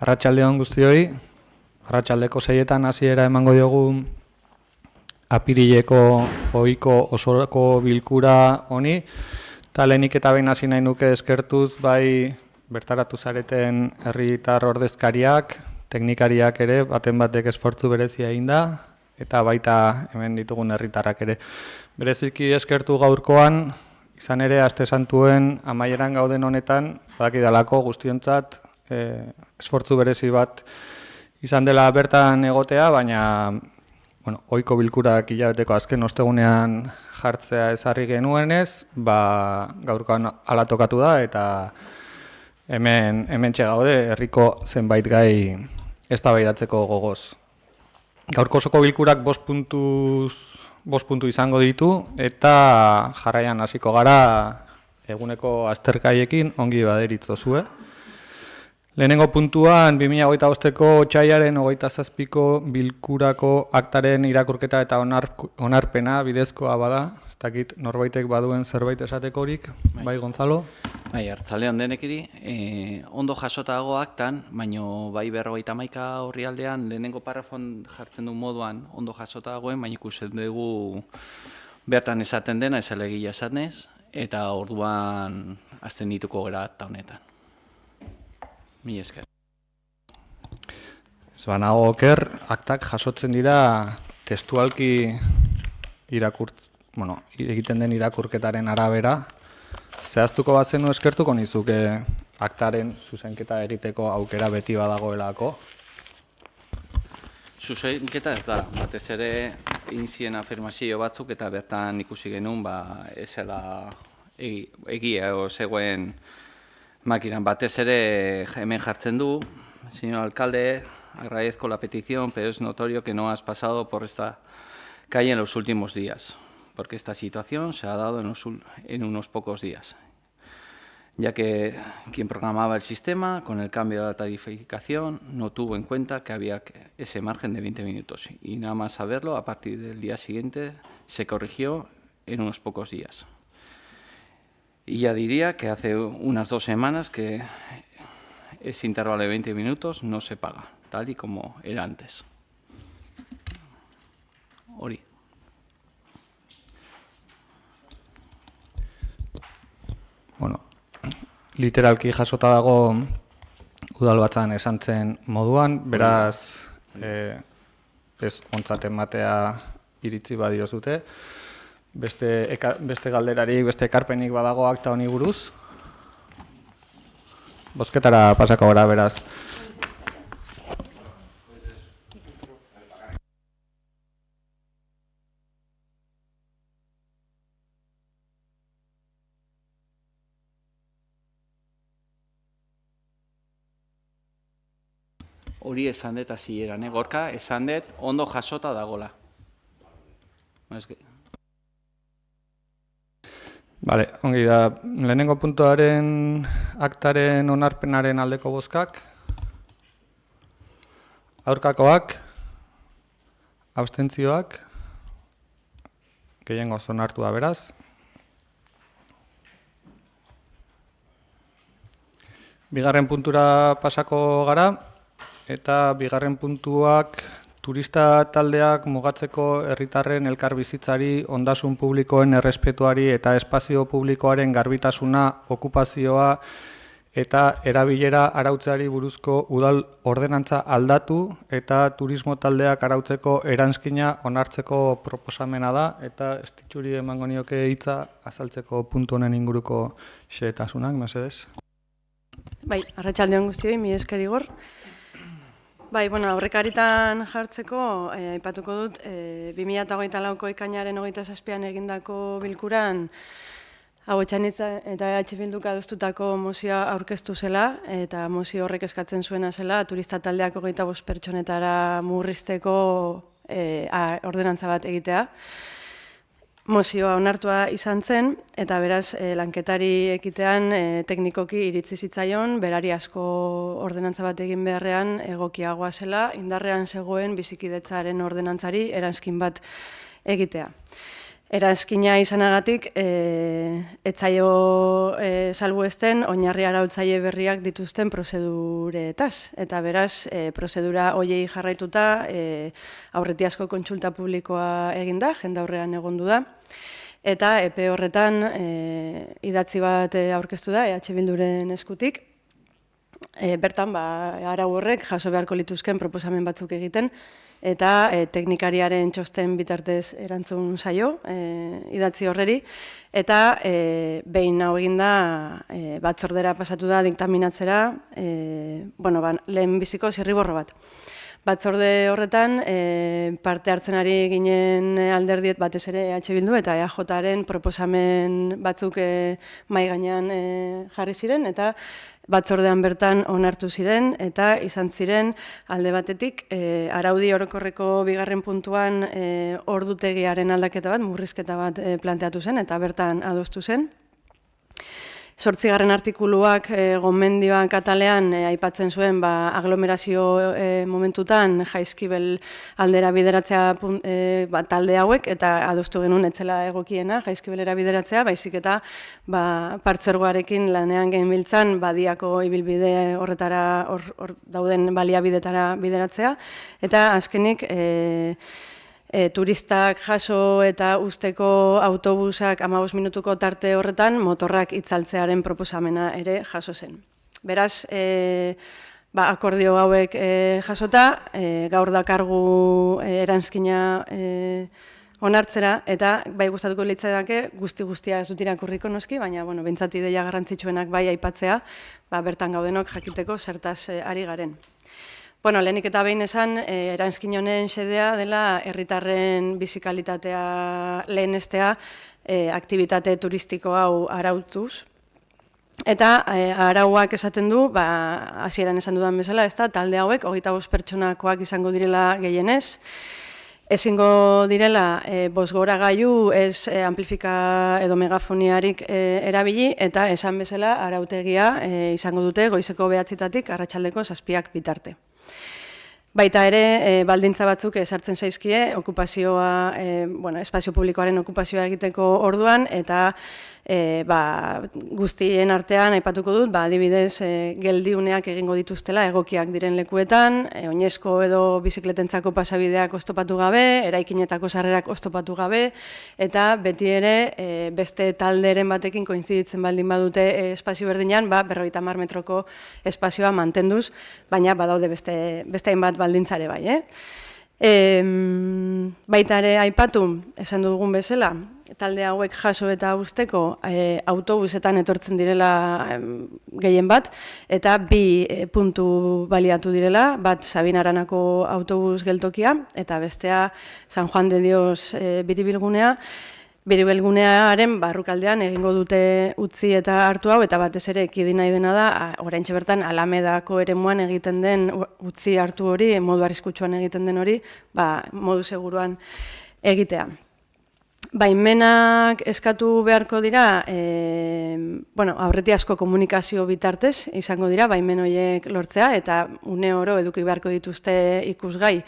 Arratsalde on guztioi, arratsaldeko 6etan hasiera emango diogu apirileko ohiko osorako bilkura honi, eta lehenik eta behin hasi nahi nuke eskertuz bai bertaratu zareten herritar ordezkariak, teknikariak ere, baten batek esfortzu berezia egin da, eta baita hemen ditugun herritarrak ere. Bereziki eskertu gaurkoan, izan ere aste santuen amaieran gauden honetan, badakidalako guztiontzat esfortzu berezi bat izan dela bertan egotea, baina ohiko bilkurak hilabeteko azken ostegunean jartzea ezarri genuenez, gaurkoan hala tokatu da eta hemen gaude herriko zenbait gai eztabaidatzeko gogoz. Gaurko osoko bilkurak 5 puntu izango ditu eta jarraian hasiko gara eguneko aztergaiekin ongi baderitzozue. Lehenengo puntuan 2025ko otsailaren 27ko bilkurako aktaren irakurketa eta onarpena bidezkoa bada. Ez dakit norbaitek baduen zerbait esatekorik, bai Gonzalo? Bai, arratsaldeon denekiri, ondo jasota dago aktan, baino bai 51 orrialdean lehenengo parrafon jartzen du moduan ondo jasota dagoen, baina ikusten dugu bertan esaten dena ez elegia esanez, eta orduan azten dituko gara akta honetan. Mi esker. Ez banago oker, aktak jasotzen dira testualki egiten den irakurketaren arabera. Zehaztuko bat zenu eskertuko nizuke aktaren zuzenketa egiteko aukera beti badagoelako? Zuzenketa ez da, batez ere egin ziren afirmazio batzuk eta bertan ikusi genuen ezela egia zegoen makinan. Batez ere hemen jartzen du, señor alcalde, agradezco la petición, pero es notorio que no has pasado por esta calle en los últimos días, porque esta situación se ha dado en unos pocos días, ya que quien programaba el sistema con el cambio de la tarificación no tuvo en cuenta que había ese margen de 20 minutos y nada más saberlo, a partir del día siguiente se corrigió en unos pocos días. Y ya diría que hace unas 2 semanas que ese intervalo de 20 minutos no se paga, tal y como era antes. Hori. Literalki jasota dago udalbatzan esan zen moduan, beraz ez ontzat ematea iritzi badiozute. Beste galderarik, beste ekarpenik badago akta honi buruz. Bozketara pasako gara, beraz. Hori esan dut hasieran, Gorka, esan dut ondo jasota dagola. Bale, ongi da, lehenengo puntuaren aktaren onarpenaren aldeko bozkak, aurkakoak, abstentzioak, gehiengoz onartu da beraz. Bigarren puntura pasako gara, eta bigarren puntuak turista taldeak mugatzeko herritarren elkarbizitzari, ondasun publikoen errespetuari eta espazio publikoaren garbitasuna, okupazioa eta erabilera arautzeari buruzko udal ordenantza aldatu eta turismo taldeak arautzeko eranskina onartzeko proposamena da, eta estitxuri emango nioke hitza azaltzeko puntu honen inguruko xehetasunak, mesedez. Bai, arratsaldeon guztioi, mi esker Igor. Bai, aurrekaritan jartzeko, aipatuko dut, 2024ko ekainaren 27an egindako bilkuran Hau Etxanitza eta EH Bilduk adostutako mozioa aurkeztu zela, eta mozio horrek eskatzen zuena zela, turista taldeak 25 pertsonetara murrizteko ordenantza bat egitea. Mozioa onartua izan zen, eta beraz, lanketari ekitean teknikoki iritzi zitzaion, berari asko ordenantza bat egin beharrean egokiagoa zela, indarrean zegoen bizikidetzaren ordenantzari eranskin bat egitea. eranskina izanagatik etzaio salbuesten oinarri arautzaile berriak dituzten prozeduretaz. Eta beraz, prozedura hoiei jarraituta aurretiazko kontsulta publikoa eginda, jendaurrean egondu da. Eta epe horretan idatzi bat aurkeztu da, EH Bilduren eskutik. Bertan, arau horrek jaso beharko lituzken proposamen batzuk egiten, eta teknikariaren txosten bitartez erantzun zaio idatzi horreri, eta behin hau eginda batzordera pasatu da diktaminatzera, lehen biziko zirriborro bat. Batzorde horretan parte hartzen ari ginen alderdiet batez ere EH Bildu eta EAJaren proposamen batzuk mahai gainean jarri ziren, eta batzordean bertan onartu ziren eta izan ziren alde batetik araudi orokorreko bigarren puntuan ordutegiaren aldaketa bat, murrizketa bat planteatu zen eta bertan adostu zen. 8. artikuluak gomendioak atalean aipatzen zuen aglomerazio momentutan Jaizkibel aldera bideratzea talde hauek, eta adostu genuen etzela egokiena Jaizkibelera bideratzea, baizik eta partzuergoarekin lanean genbiltzan badiako ibilbide horretara hor dauden baliabidetara bideratzea, eta azkenik turistak jaso eta usteko autobusak 15 minutuko tarte horretan motorrak itzaltzearen proposamena ere jaso zen. Beraz, akordio hauek jasota, gaur dakargu eranskina onartzera, eta bai gustatuko litzaidake guztia ez dut irakurriko noski, baina behintzat ideia garrantzitsuenak bai aipatzea, bertan gaudenok jakiteko zertaz ari garen. Lehenik eta behin esan, eranskin honen xedea dela herritarren bizikalitatea lehenestea aktibitate turistiko hau arautuz. Eta arauak esaten du, hasieran esan dudan bezala, talde hauek 25 pertsonakoak izango direla gehienez. Ezingo direla bozgoragailu ez amplifika edo megafoniarik erabili, eta esan bezala arautegia izango dute goizeko 9:00 arratsaldeko 7:00 bitarte. Baita ere, baldintza batzuk esartzen zaizkie, okupazioa, espazio publikoaren okupazioa egiteko orduan, eta guztien artean aipatuko dut, adibidez, geldiuneak egingo dituztela egokiak diren lekuetan, oinezko edo bizikletentzako pasabideak oztopatu gabe, eraikinetako sarrerak oztopatu gabe, eta beti ere beste talderen batekin koinziditzen baldin badute espazio berdinean, 50 metroko espazioa mantenduz, baina badaude beste hainbat baldintzare bai. Baita ere aipatu, esan dugun bezala, talde hauek jaso eta usteko autobusetan etortzen direla gehien bat, eta 2 puntu baliatu direla, bat Sabinaranako autobus geltokia, eta bestea San Juan de Dios biribilgunea. Biribilgunearen barrukaldean egingo dute utzi eta hartu hau, eta batez ere ekidin nahi dena da, oraintxe bertan Alamedako eremuan egiten den utzi hartu hori, modu arriskutsuan egiten den hori, modu seguruan egitea. Baimenak eskatu beharko dira, aurretiazko komunikazio bitartez izango dira, baimen horiek lortzea, eta une oro eduki beharko dituzte ikusgai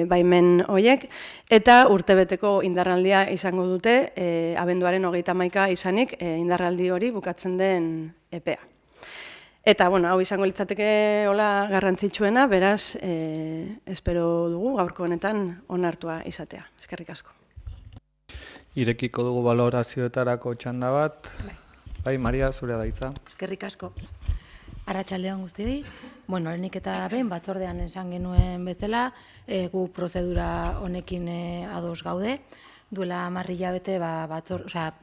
baimen horiek, eta urtebeteko indarraldia izango dute, abenduaren 31 izanik, indarraldi hori bukatzen den epea. Eta, hau izango litzateke hola garrantzitsuena, beraz, espero dugu gaurko honetan onartua izatea. Eskerrik asko. Irekiko dugu balorazioetarako txanda bat. Bai, Maria, zurea da hitza. Eskerrik asko. Arratsaldeon guztioi. Lehenik eta behin batzordean esan genuen bezala, gu prozedura honekin ados gaude. Duela 10 hilabete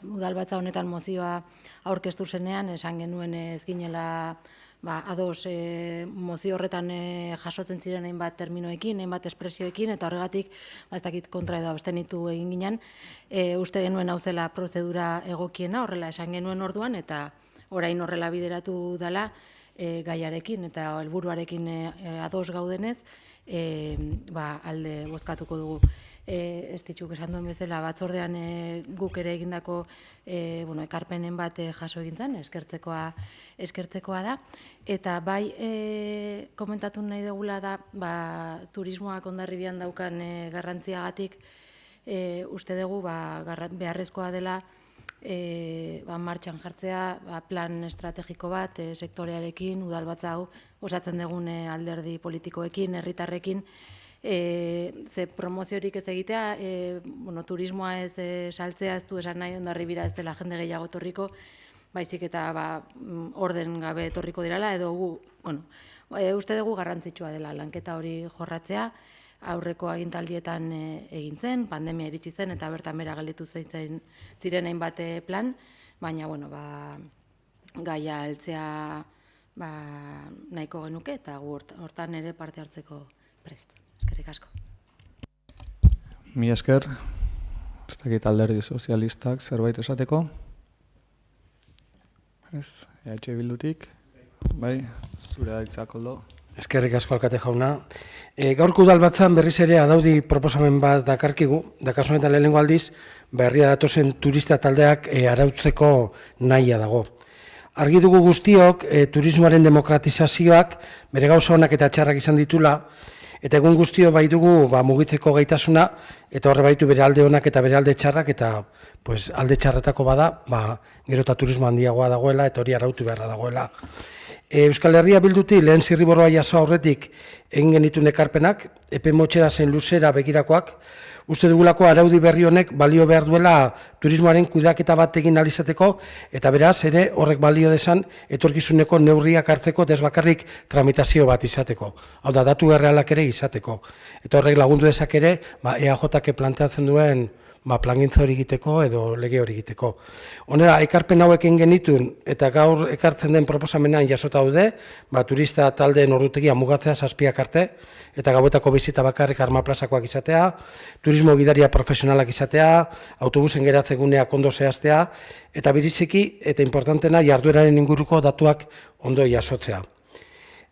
udalbatza honetan mozioa aurkeztu zenean esan genuen ez ginela ados mozio horretan jasotzen ziren hainbat terminoekin, hainbat espresioekin, eta horregatik ez dakit kontra edo abstenitu egin ginen, uste genuen hau zela prozedura egokiena, horrela esan genuen orduan, eta orain horrela bideratu dela gaiarekin eta helburuarekin ados gaudenez, alde bozkatuko dugu. Ez ditxuk esan duen bezala, batzordean guk ere egindako ekarpenen bat jaso egintzen, eskertzekoa da. Eta bai komentatu nahi dugula da, turismoak Hondarribian daukan garrantziagatik uste dugu beharrezkoa dela martxan jartzea plan estrategiko bat sektorearekin, udalbatza hau osatzen dugun alderdi politikoekin, herritarrekin, ze promoziorik ez egitea, turismoa ez saltzea, ez du esan nahi Hondarribira ez dela jende gehiago etorriko, baizik eta orden gabe etorriko dirala, edo uste dugu garrantzitsua dela lanketa hori jorratzea, aurreko agintaldietan egin zen, pandemia iritsi zen, eta bertan bera gelditu ziren hainbat plan, baina, gaia heltzea nahiko genuke, eta hortan ere parte hartzeko prest. Eskerrik asko. Mi esker, ez dakit alderdi sozialistak zerbait esateko. Ez, EH Bildutik, bai, zure da Koldo. Eskerrik asko alkate jauna. Gaurko udalbatzan berriz ere adaudi proposamen bat dakarkigu, kasu honetan lehenengo aldiz, berria datozen turista taldeak arautzeko nahia dago. Argi dugu guztiok, turismoaren demokratizazioak bere gauza onak eta txarrak izan ditula, eta egun guztio bai dugu mugitzeko gaitasuna, eta horre baitu bere alde onak eta bere alde txarrak, eta alde txarretako bada, gero eta turismo handiagoa dagoela, eta hori arautu beharra dagoela. Euskal Herria Bildutik lehen zirriborroa jaso aurretik egin genituen ekarpenak, epe motxera zen luzera begirakoak, uste dugulako araudi berri honek balio behar duela turismoaren kudeaketa bat egin alizateko, eta beraz ere horrek balio desan etorkizuneko neurriak hartzeko desbakarrik tramitazio bat izateko. Hau da, datu errealak ere izateko. Eta horrek lagundu dezak ere, EAJak planteatzen duen plangintza hori egiteko edo lege hori egiteko. Honera, ekarpen hauek egin genituen eta gaur ekartzen den proposamenean jasota daude, turista taldeen ordutegia mugatzea 7 arte, eta gauetako bizita bakarrik armaplazakoak izatea, turismo gidaria profesionalak izatea, autobusen geratzeguneak ondo zehaztea, eta biziki eta importantena jardueraren inguruko datuak ondo jasotzea.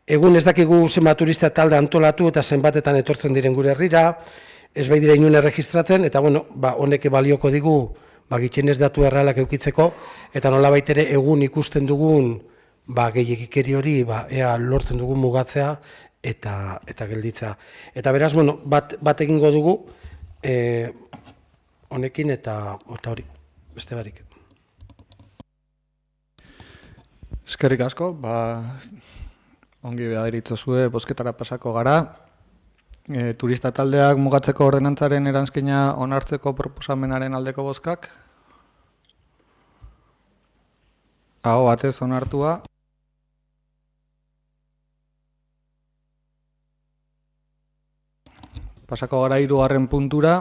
Egun ez dakigu zenbat turista talde antolatu eta zenbatetan etortzen diren gure herrira, ez bai dira inun erregistratzen, eta honek balioko digu gitxienez datu errealak eukitzeko, eta nolabait ere egun ikusten dugun gehiagikeri hori ea lortzen dugun mugatzea eta gelditza. Eta beraz, bat egingo dugu honekin eta hori, beste barik. Eskerrik asko, ongi behar diritzozue bozketara pasako gara. Turista taldeak mugatzeko ordenantzaren eranskina onartzeko proposamenaren aldeko bozkak. Aho batez onartua. Pasako gara 3. puntura.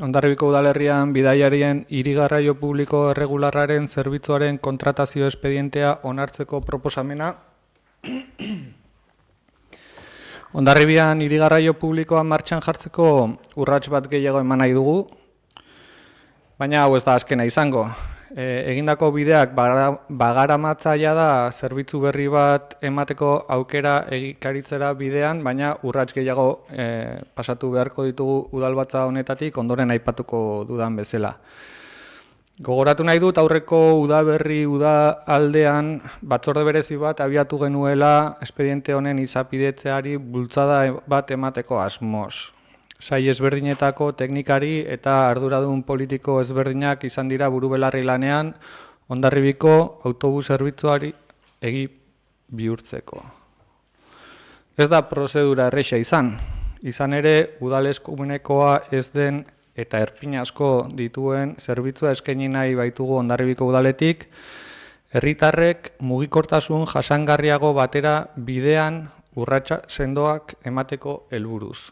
Hondarribiko udalerrian bidaiarien hirigarraio publiko erregularraren zerbitzuaren kontratazio espedientea onartzeko proposamena. Hondarribian hirigarraio publikoa martxan jartzeko urrats bat gehiago eman nahi dugu, baina hau ez da azkena izango. Egindako bideak bagaramatzaia da zerbitzu berri bat emateko aukera egikaritzera bidean, baina urrats gehiago pasatu beharko ditugu udalbatza honetatik ondoren aipatuko dudan bezala. Gogoratu nahi dut aurreko udaberri aldean batzorde berezi bat abiatu genuela espediente honen izapidetzeari bultzada bat emateko asmoz. Sail ezberdinetako teknikari eta arduradun politiko ezberdinak izan dira burubelarri lanean Hondarribiko autobus zerbitzuari egi bihurtzeko. Ez da prozedura erresa izan ere udaleskumenekoa ez den eta erpin asko dituen zerbitzua eskaini nahi baitugu Hondarribiko udaletik, herritarrek mugikortasun jasangarriago batera bidean urratsa sendoak emateko helburuz.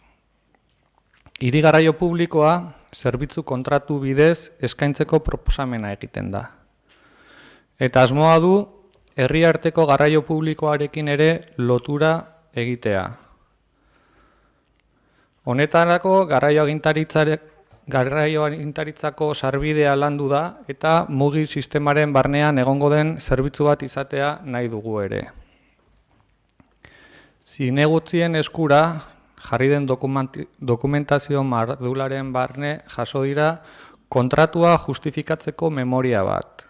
Hirigarraio publikoa zerbitzu kontratu bidez eskaintzeko proposamena egiten da. Eta asmoa du herriarteko garraio publikoarekin ere lotura egitea. Honetarako garraio agintaritzako sarbidea landu da eta mugi sistemaren barnean egongo den zerbitzu bat izatea nahi dugu ere. Zinegutzien eskura jarri den dokumentazio mardularen barne jaso dira kontratua justifikatzeko memoria bat,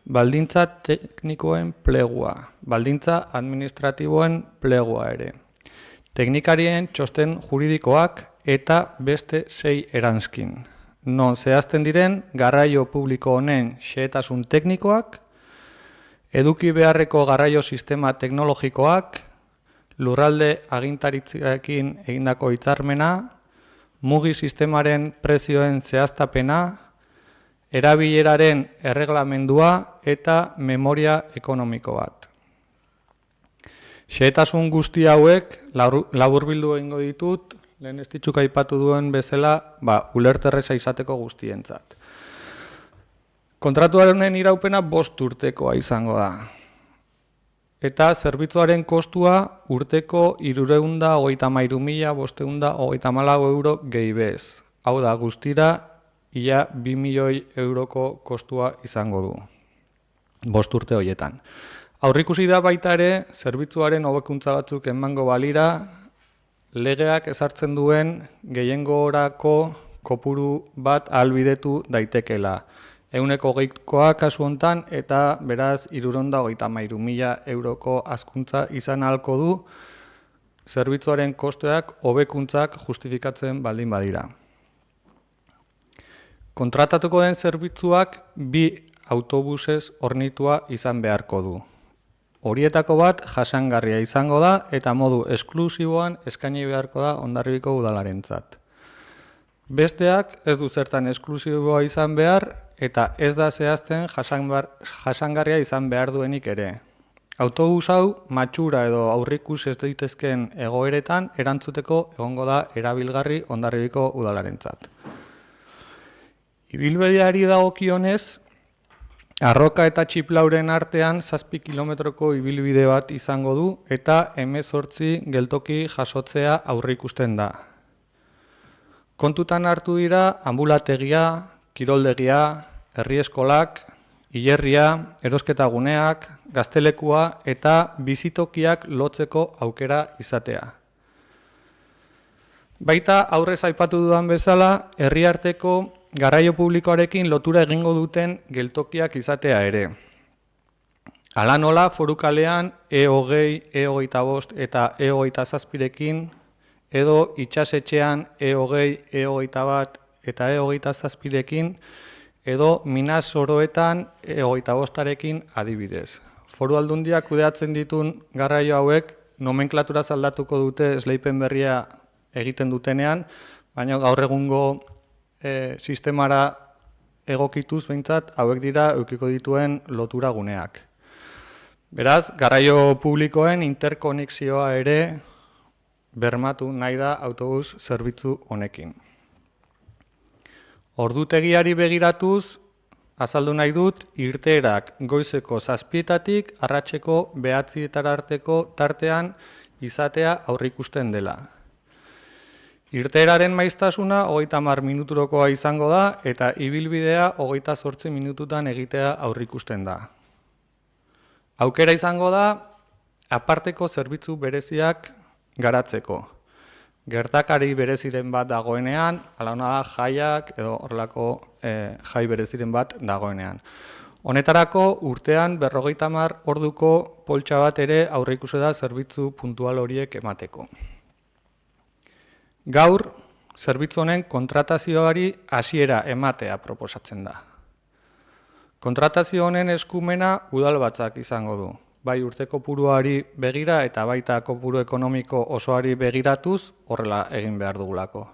baldintza teknikoen plegua, baldintza administratiboen plegua ere, teknikarien txosten juridikoak eta beste 6 eranskin. non zehazten diren garraio publiko honen xehetasun teknikoak, eduki beharreko garraio sistema teknologikoak, lurralde agintaritzarekin egindako hitzarmena, mugi sistemaren prezioen zehaztapena, erabileraren erreglamendua eta memoria ekonomiko bat. Xehetasun guzti hauek laburbildu egingo ditut, lehen ez ditzuk aipatu duen bezala, ulerterreza izateko guztientzat. Kontratuaren iraupena 5 urtekoa izango da. Eta zerbitzuaren kostua urteko 333.534 euro gehi bez. Hau da, guztira, ia 2 milioi euroko kostua izango du. 5 urte horietan. Aurrikusi da baita ere, zerbitzuaren hobekuntza batzuk emango balira, legeak ezartzen duen gehiengorako kopuru bat ahalbidetu daitekela. 120koa kasu hontan eta beraz 333.000 euroko hazkuntza izan ahalko du zerbitzuaren kosteak hobekuntzak justifikatzen baldin badira. Kontratatuko den zerbitzuak 2 autobusez hornitua izan beharko du. Horietako bat jasangarria izango da eta modu esklusiboan eskaini beharko da Hondarribiko udalarentzat. Besteak ez du zertan esklusiboa izan behar eta ez da zehazten jasangarria izan behar duenik ere. Autobus hau matxura edo aurrikus ez daitezkeen egoeretan erantzuteko egongo da erabilgarri Hondarribiko udalarentzat. Ibilbideari dagokionez, Arroka eta Txiplauren artean 7 kilometroko ibilbide bat izango du eta 18 geltoki jasotzea aurreikusten da. Kontutan hartu dira ambulategia, kiroldegia, herri eskolak, hilerria, erosketaguneak, gaztelekua eta bizitokiak lotzeko aukera izatea. Baita aurrez aipatu dudan bezala, herriarteko garraio publikoarekin lotura egingo duten geltokiak izatea ere. Hala nola, forukalean E20, E25 eta E27rekin, edo itxasetxean E20, E21 eta E27rekin, edo Minas Oroetan E25rekin adibidez. Foru Aldundiak kudeatzen ditun garraio hauek nomenklatura aldatuko dute esleipen berria egiten dutenean, baina gaur egungo sistemara egokituz behintzat hauek dira edukiko dituen lotura guneak. Beraz, garraio publikoen interkonexioa ere bermatu nahi da autobus zerbitzu honekin. Ordutegiari begiratuz, azaldu nahi dut, irteerak goizeko 7:00 arratseko 9:00 arteko tartean izatea aurreikusten dela. Irteeraren maiztasuna 30 minuturokoa izango da eta ibilbidea 28 minututan egitea aurreikusten da. Aukera izango da aparteko zerbitzu bereziak garatzeko. Gertakari bereziren bat dagoenean, hala da jaiak edo horrelako jai bereziren bat dagoenean. Honetarako urtean 50 orduko poltsa bat ere aurreikusi da zerbitzu puntual horiek emateko. Gaur, zerbitzu honen kontratazioari hasiera ematea proposatzen da. Kontratazio honen eskumena udalbatzak izango du. Bai urte kopuruari begira eta baita kopuru ekonomiko osoari begiratuz horrela egin behar dugulako.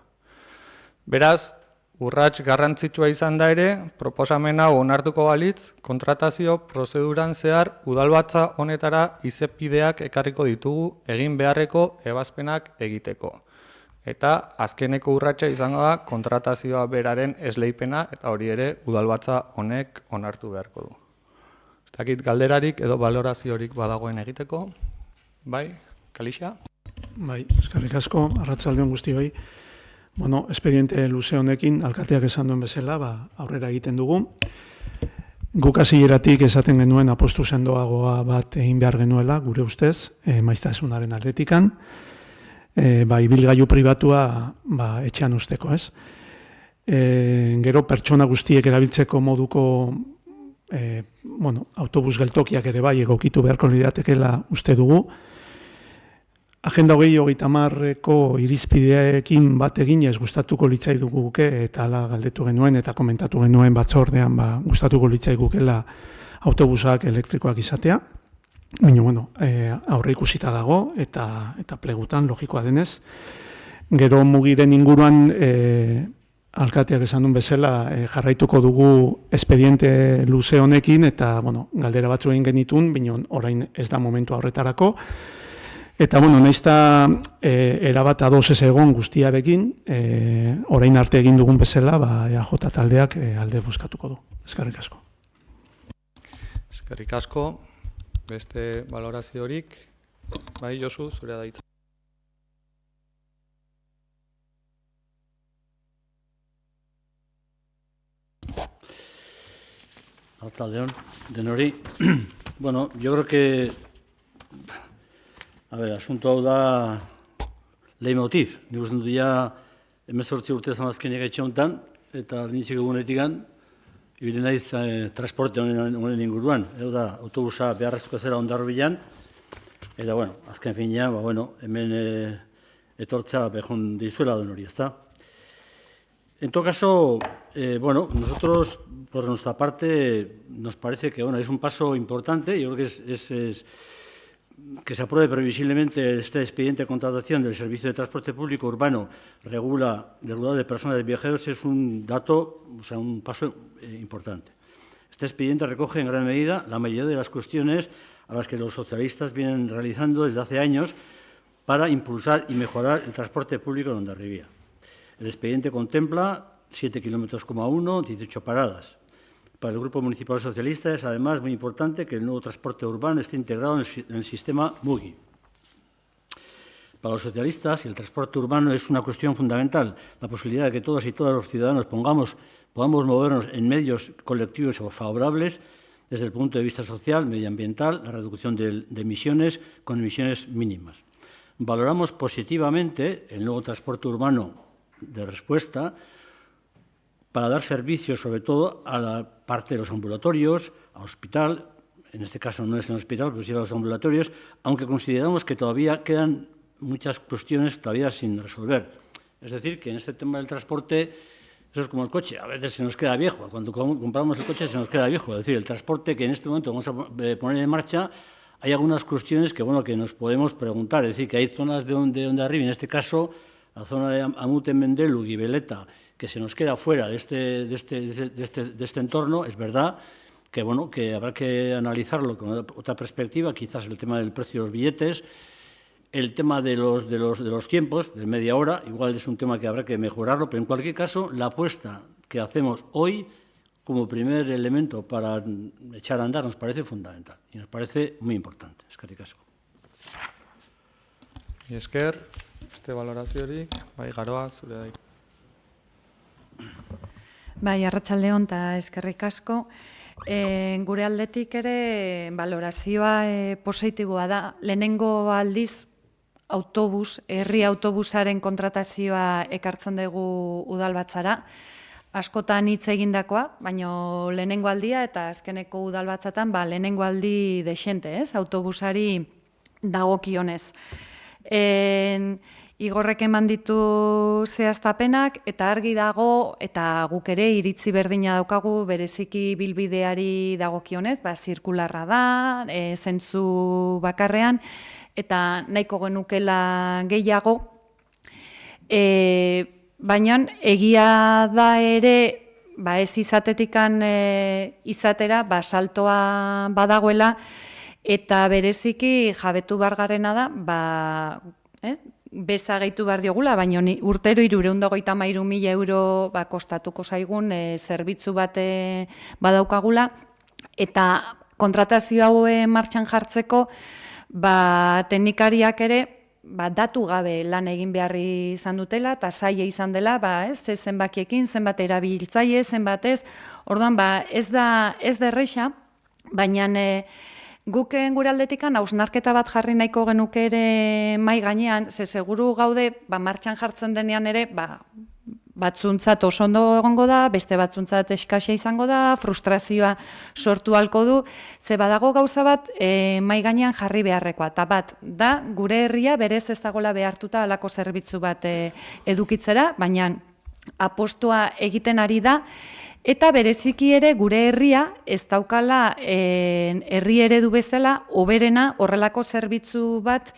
Beraz, urrats garrantzitsua izan da ere, proposamen hau onartuko balitz, kontratazio prozeduran zehar udalbatza honetara izepideak ekarriko ditugu egin beharreko ebazpenak egiteko. Eta azkeneko urratsa izango da kontratazioa beraren esleipena eta hori ere udalbatza honek onartu beharko du. Ez dakit galderarik edo baloraziorik badagoen egiteko. Bai, Kalixa? Bai, eskerrik asko, arratsaldeon guztioi. Espediente luze honekin, alkateak esan duen bezala, aurrera egiten dugu. Guk hasieratik esaten genuen apostu sendoagoa bat egin behar genuela, gure ustez, maiztasunaren aldetikan. Ibilgailu pribatua etxean usteko, ez? Gero pertsona guztiek erabiltzeko moduko autobus geltokiak ere bai egokitu beharko liratekeela uste dugu. Agenda 2030ko irizpideekin bat eginez gustatuko litzaiguke, eta hala galdetu genuen eta komentatu genuen batzordean gustatuko litzaigukela autobusak elektrikoak izatea. Baina, bueno, aurre ikusita dago eta plegutan logikoa denez. Gero mugiren inguruan alkateak esan duen bezala jarraituko dugu espediente luze honekin eta, bueno, galdera batzu egin genitun, baina orain ez da momentu horretarako. Eta, bueno, naizta erabat ados ez egon guztiarekin, orain arte egin dugun bezala, EAJ taldeak alde bozkatuko du. Eskerrik asko. Eskerrik asko, beste valoraziorik, bai, Josu, zurea da hitza. Arratsaldeon, denori. Bueno, yo creo que, asunto hau da leitmotiv. Nik uste dut ja 18 urte zamazkenik etxe honetan, eta nintziko egunetikan, ibili naiz transporte honen inguruan. Edo da, autobusa beharrezkoa zera Hondarrubian, eta, bueno, azken finean, hemen etortza behon dizuela denori, ezta? En todo caso, nosotros, por nuestra parte, nos parece que es un paso importante. Yo creo que es que se apruebe previsiblemente este expediente de contratación del Servicio de Transporte Público Urbano regulado de personas y viajeros es un dato, un paso importante. Este expediente recoge en gran medida la mayoría de las cuestiones a las que los socialistas vienen realizando desde hace años para impulsar y mejorar el transporte público en Hondarribia. El expediente contempla 7,1 kilómetros, 18 paradas. Para el Grupo Municipal Socialista es, además, muy importante que el nuevo transporte urbano esté integrado en el sistema MUGI. Para los socialistas, el transporte urbano es una cuestión fundamental. La posibilidad de que todas y todos los ciudadanos podamos movernos en medios colectivos favorables desde el punto de vista social, medioambiental, la reducción de emisiones con emisiones mínimas. Valoramos positivamente el nuevo transporte urbano de respuesta para dar servicios, sobre todo, a la parte de los ambulatorios, al hospital, en este caso no es el hospital, pero sí a los ambulatorios, aunque consideramos que todavía quedan muchas cuestiones todavía sin resolver. Es decir, que en este tema del transporte, eso es como el coche, a veces se nos queda viejo, cuando compramos el coche se nos queda viejo, es decir, el transporte que en este momento vamos a poner en marcha, hay algunas cuestiones que nos podemos preguntar, es decir, que hay zonas de Hondarribia, en este caso, la zona de Amuten, Mendelu y Veleta, que se nos queda fuera de este entorno, es verdad que, que habrá que analizarlo con otra perspectiva, quizás el tema del precio de los billetes, el tema de los tiempos, de media hora, igual es un tema que habrá que mejorarlo, pero en cualquier caso, la apuesta que hacemos hoy como primer elemento para echar a andar nos parece fundamental y nos parece muy importante. Eskerrik asko. Esker, beste valoraziorik, bai, Garoa, zure da. Bai, arratsaldeon eta eskerrik asko. Gure aldetik ere valorazioa positiboa da. Lehenengo aldiz herri autobusaren kontratazioa ekartzen dugu udalbatzara. Askotan hitz egindakoa, baina lehenengo aldia eta azkeneko udalbatzatan lehenengo aldi dexente, autobusari dagokionez. Igorrek eman ditu zehaztapenak eta argi dago eta guk ere iritzi berdina daukagu bereziki bilbideari dagokionez, zirkularra da, zentzu bakarrean eta nahiko genukela gehiago. Baina egia da ere ez izatetikan izatera saltoa badagoela eta bereziki jabetu bargarena da beza gehitu behar diogula, baina urtero 353.000 euro kostatuko zaigun zerbitzu bat badaukagula, eta kontratazio hau martxan jartzeko teknikariak ere datu gabe lan egin beharri izan dutela, eta zaila izan dela, zenbakiekin, zenbat erabiltzaile, zenbat ez, orduan ez da erresa, baina guk gure aldetikan hausnarketa bat jarri nahiko genuke ere mai gainean, seguru gaude martxan jartzen denean ere batzuntzat oso ondo egongo da, beste batzuntzat eskasa izango da, frustrazioa sortu halko du, ze badago gauza bat mahai gainean jarri beharrekoa, eta bat da gure herria berez ez dagoela behartuta halako zerbitzu bat edukitzera, baina apostua egiten ari da, eta bereziki ere gure herria ez daukala herri eredu bezala hoberena horrelako zerbitzu bat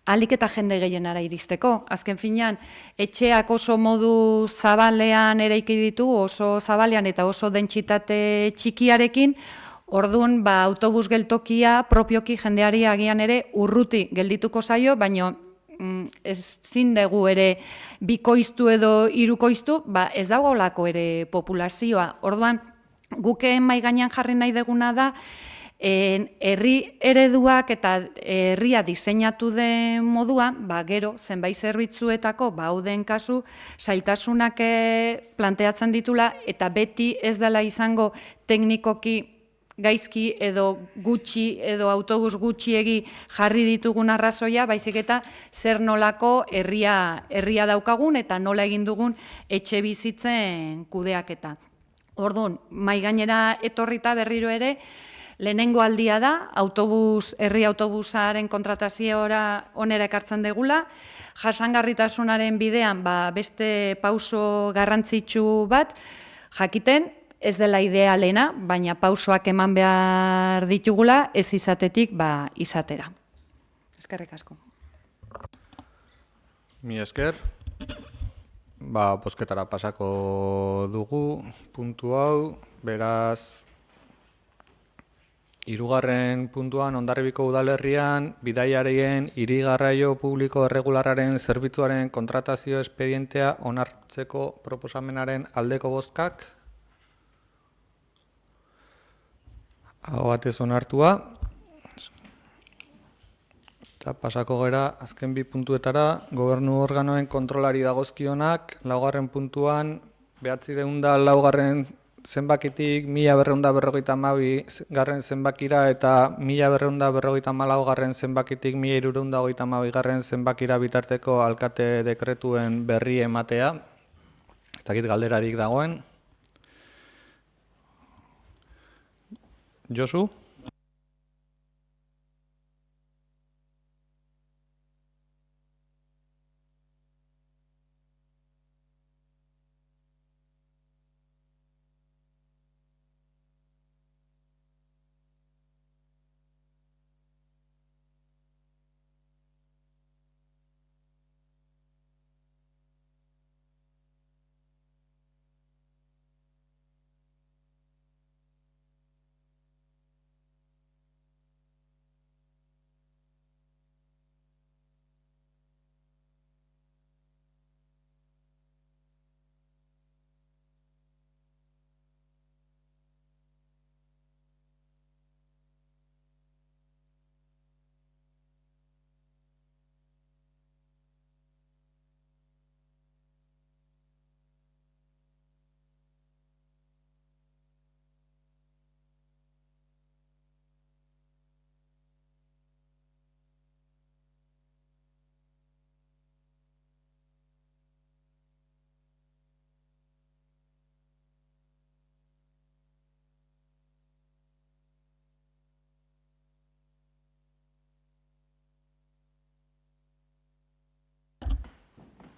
ahalik eta jende gehienara iristeko. Azken finean, etxeak oso modu zabalean eraiki ditu, oso zabalean eta oso dentsitate txikiarekin, orduan autobus geltokia propioki jendeari agian ere urruti geldituko zaio, baina ezin dugu ere bikoiztu edo hirukoiztu, ez dagoelako ere populazioa. Orduan, guke mahai gainean jarri nahi deguna da, herri ereduak eta herria diseinatu den moduan, gero zenbait zerbitzuetako hauden kasu zailtasunak planteatzen ditula eta beti ez dela izango teknikoki gaizki edo gutxi edo autobus gutxiegi jarri ditugun arrazoia, baizik eta zer nolako herria daukagun eta nola egin dugun etxe bizitzen kudeaketa. Orduan, mahai gainera etorrita berriro ere, lehenengo aldia da, herri autobusaren kontrataziora onera ekartzen degula, jasangarritasunaren bidean beste pauso garrantzitsu bat, jakiten ez dela idealena, baina pausoak eman behar ditugula, ez izatetik izatera. Eskerrik asko. Mi esker. Bozketara pasako dugu puntu hau, beraz, 3. puntuan Hondarribiko udalerrian bidaiarien hiri-garraio publiko erregularraren zerbitzuaren kontratazio espedientea onartzeko proposamenaren aldeko bozkak. Aho batez onartua. Eta pasako gera azken 2 puntuetara, gobernu organoen kontrolari dagozkionak, 4. puntuan 904 zenbakitik 1252 garren zenbakira eta 1254 garren zenbakitik 1322 garren zenbakira bitarteko alkate dekretuen berri ematea. Ez dakit galderarik dagoen. Josu?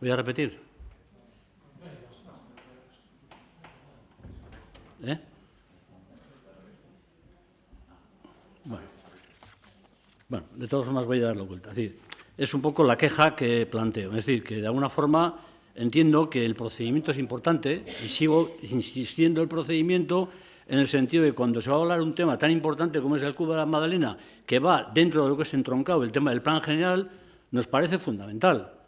Voy a repetir. Bueno, de todas formas voy a dar la vuelta. Es decir, es un poco la queja que planteo. Es decir, que de alguna forma entiendo que el procedimiento es importante y sigo insistiendo en el procedimiento en el sentido de que cuando se va a hablar de un tema tan importante como es el Cuba de la Magdalena, que va dentro de lo que es entroncado el tema del plan general, nos parece fundamental.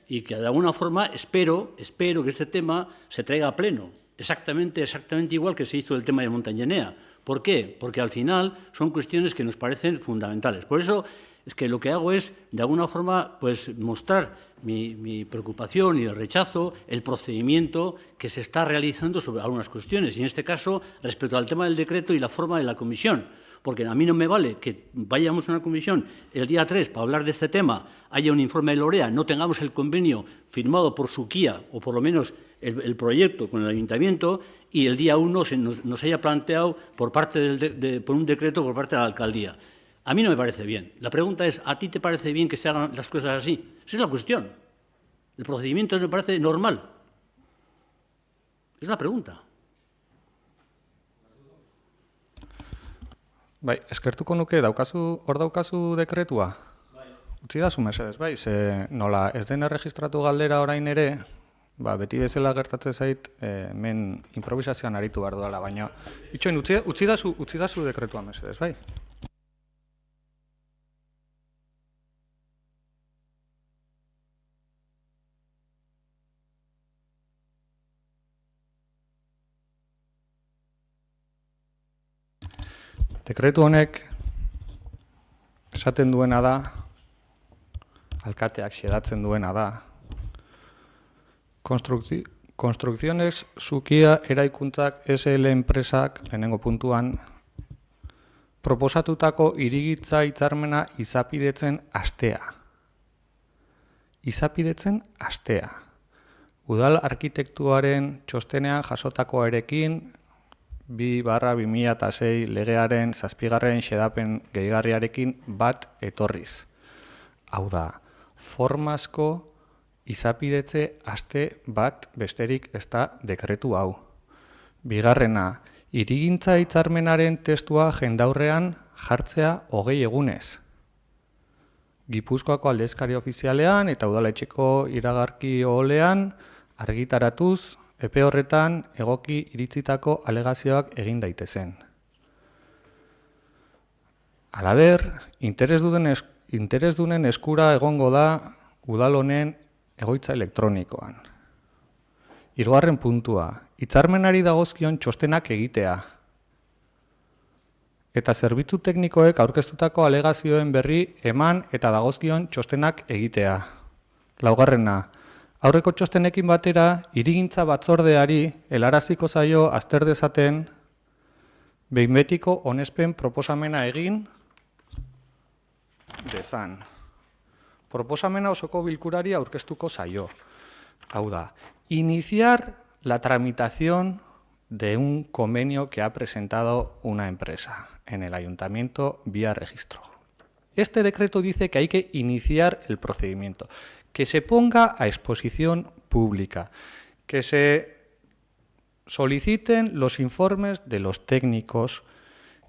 Y que de alguna forma espero que este tema se traiga a pleno, exactamente igual que se hizo el tema de Montañenea. ¿Por qué? Porque al final son cuestiones que nos parecen fundamentales. Por eso es que lo que hago es, de alguna forma, pues mostrar mi preocupación y el rechazo, el procedimiento que se está realizando sobre algunas cuestiones, y en este caso respecto al tema del decreto y la forma de la comisión. porque a mí no me vale que vayamos a una comisión el día 3 para hablar de este tema, haya un informe de Lorea, no tengamos el convenio firmado por Suquía, o por lo menos el proyecto con el ayuntamiento, y el día 1 nos haya planteado por un decreto por parte de la alcaldía. A mí no me parece bien. La pregunta es, ¿a ti te parece bien que se hagan las cosas así? Esa es la cuestión. El procedimiento me parece normal. Es la pregunta. Bai, eskertuko nuke hor daukazu dekretua? Utzi dazu mesedez, bai, ze nola ez den erregistratu galdera orain ere, beti bezala gertatzen zait, hemen improvisazioan aritu behar duela, baina itxoin, utzi dazu dekretua mesedez, bai? Dekretu honek esaten duena da, alkateak xedatzen duena da, Construcciones Suquía eraikuntzak SL enpresak, lehenengo puntuan, proposatutako hirigintza hitzarmena izapidetzen hastea. Izapidetzen hastea. Udal arkitektuaren txostenean jasotakoarekin 2/2006 legearen 7. xedapen gehigarriarekin bat etorriz. Hau da, formazko izapidetze aste bat besterik ez da dekretu hau. Bigarrena, hirigintza hitzarmenaren testua jendaurrean jartzea 20 egunez. Gipuzkoako aldizkari ofizialean eta udaletxeko iragarki oholean argitaratuz, epe horretan egoki iritzitako alegazioak egin daitezen. Halaber, interesdunen eskura egongo da udal honen egoitza elektronikoan. 3. puntua, hitzarmenari dagozkion txostenak egitea. Eta zerbitzu teknikoek aurkeztutako alegazioen berri eman eta dagozkion txostenak egitea. 4. Aurreko txostenekin batera, hirigintza batzordeari helaraziko zaio azter dezaten behin betiko onespen proposamena egin dezan. Proposamena osoko bilkurari aurkeztuko zaio. Hau da, iniciar la tramitación de un convenio que ha presentado una empresa en el ayuntamiento vía registro. Este decreto dice que hay que iniciar el procedimiento, que se ponga a exposición pública, que se soliciten los informes de los técnicos,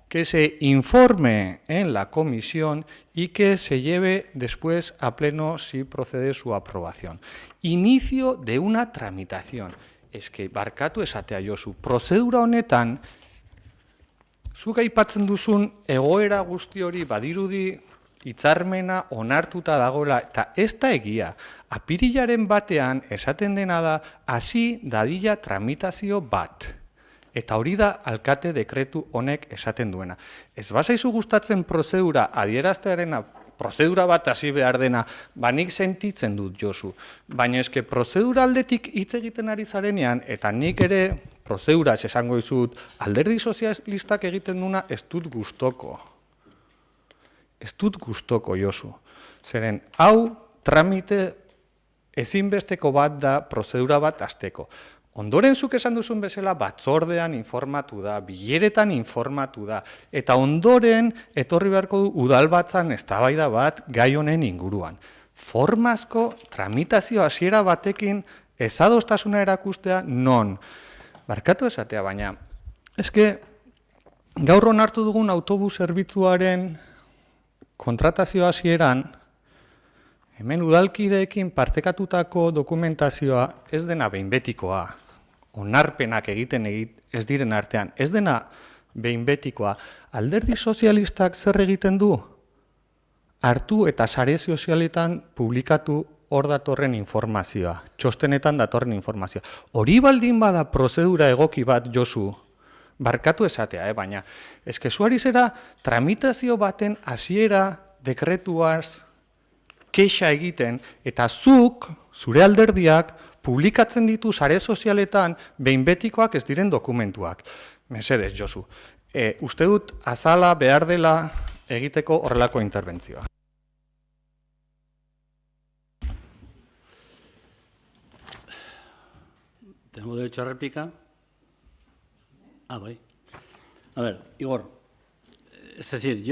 que se informe en la comisión y que se lleve después a pleno si procede su aprobación. Inicio de una tramitación. Es que barkatu esatea jozu, prozedura honetan, zuk aipatzen duzun egoera guzti hori badirudi hitzarmena onartuta dagoela, eta ez da egia. Apirilaren batean esaten dena da, hasi dadila tramitazio bat. Eta hori da alkate dekretu honek esaten duena. Ez bazaizu gustatzen prozedura adieraztearena, prozedura bat hasi behar dena, nik sentitzen dut jozu. Baina eske prozedura aldetik hitz egiten ari zarenean, eta nik ere prozedura esango dizut, alderdi sozialistak egiten duna ez dut gustoko. Ez dut gustoko jozu. Zeren, hau tramite ezinbesteko bat da prozedura bat hasteko. Ondoren zuk esan duzun bezala batzordean informatu da, bileretan informatu da, eta ondoren etorri beharko du udalbatzan eztabaida bat gai honen inguruan. Formazko tramitazio hasiera batekin ezadostasuna erakustea non. Barkatu esatea, baina, eske gaur onartu dugun autobus zerbitzuaren kontratazio hasieran, hemen udalkideekin partekatutako dokumentazioa ez dena behin betikoa, onarpenak egiten ez diren artean, ez dena behin betikoa. Alderdi sozialistak zer egiten du? Hartu eta sare sozialetan publikatu hor datorren informazioa, txostenetan datorren informazioa. Hori baldin bada prozedura egoki bat jozu, barkatu esatea, baina eskezuari zera tramitazio baten hasiera dekretuaz kexa egiten, eta zuk, zure alderdiak, publikatzen ditu sare sozialetan behin betikoak ez diren dokumentuak. Mesedez, Josu, Uste dut azala behar dela egiteko horrelako interbentzioa. ¿Tengo derecho a réplica? Bai. A ver, Igor, es decir,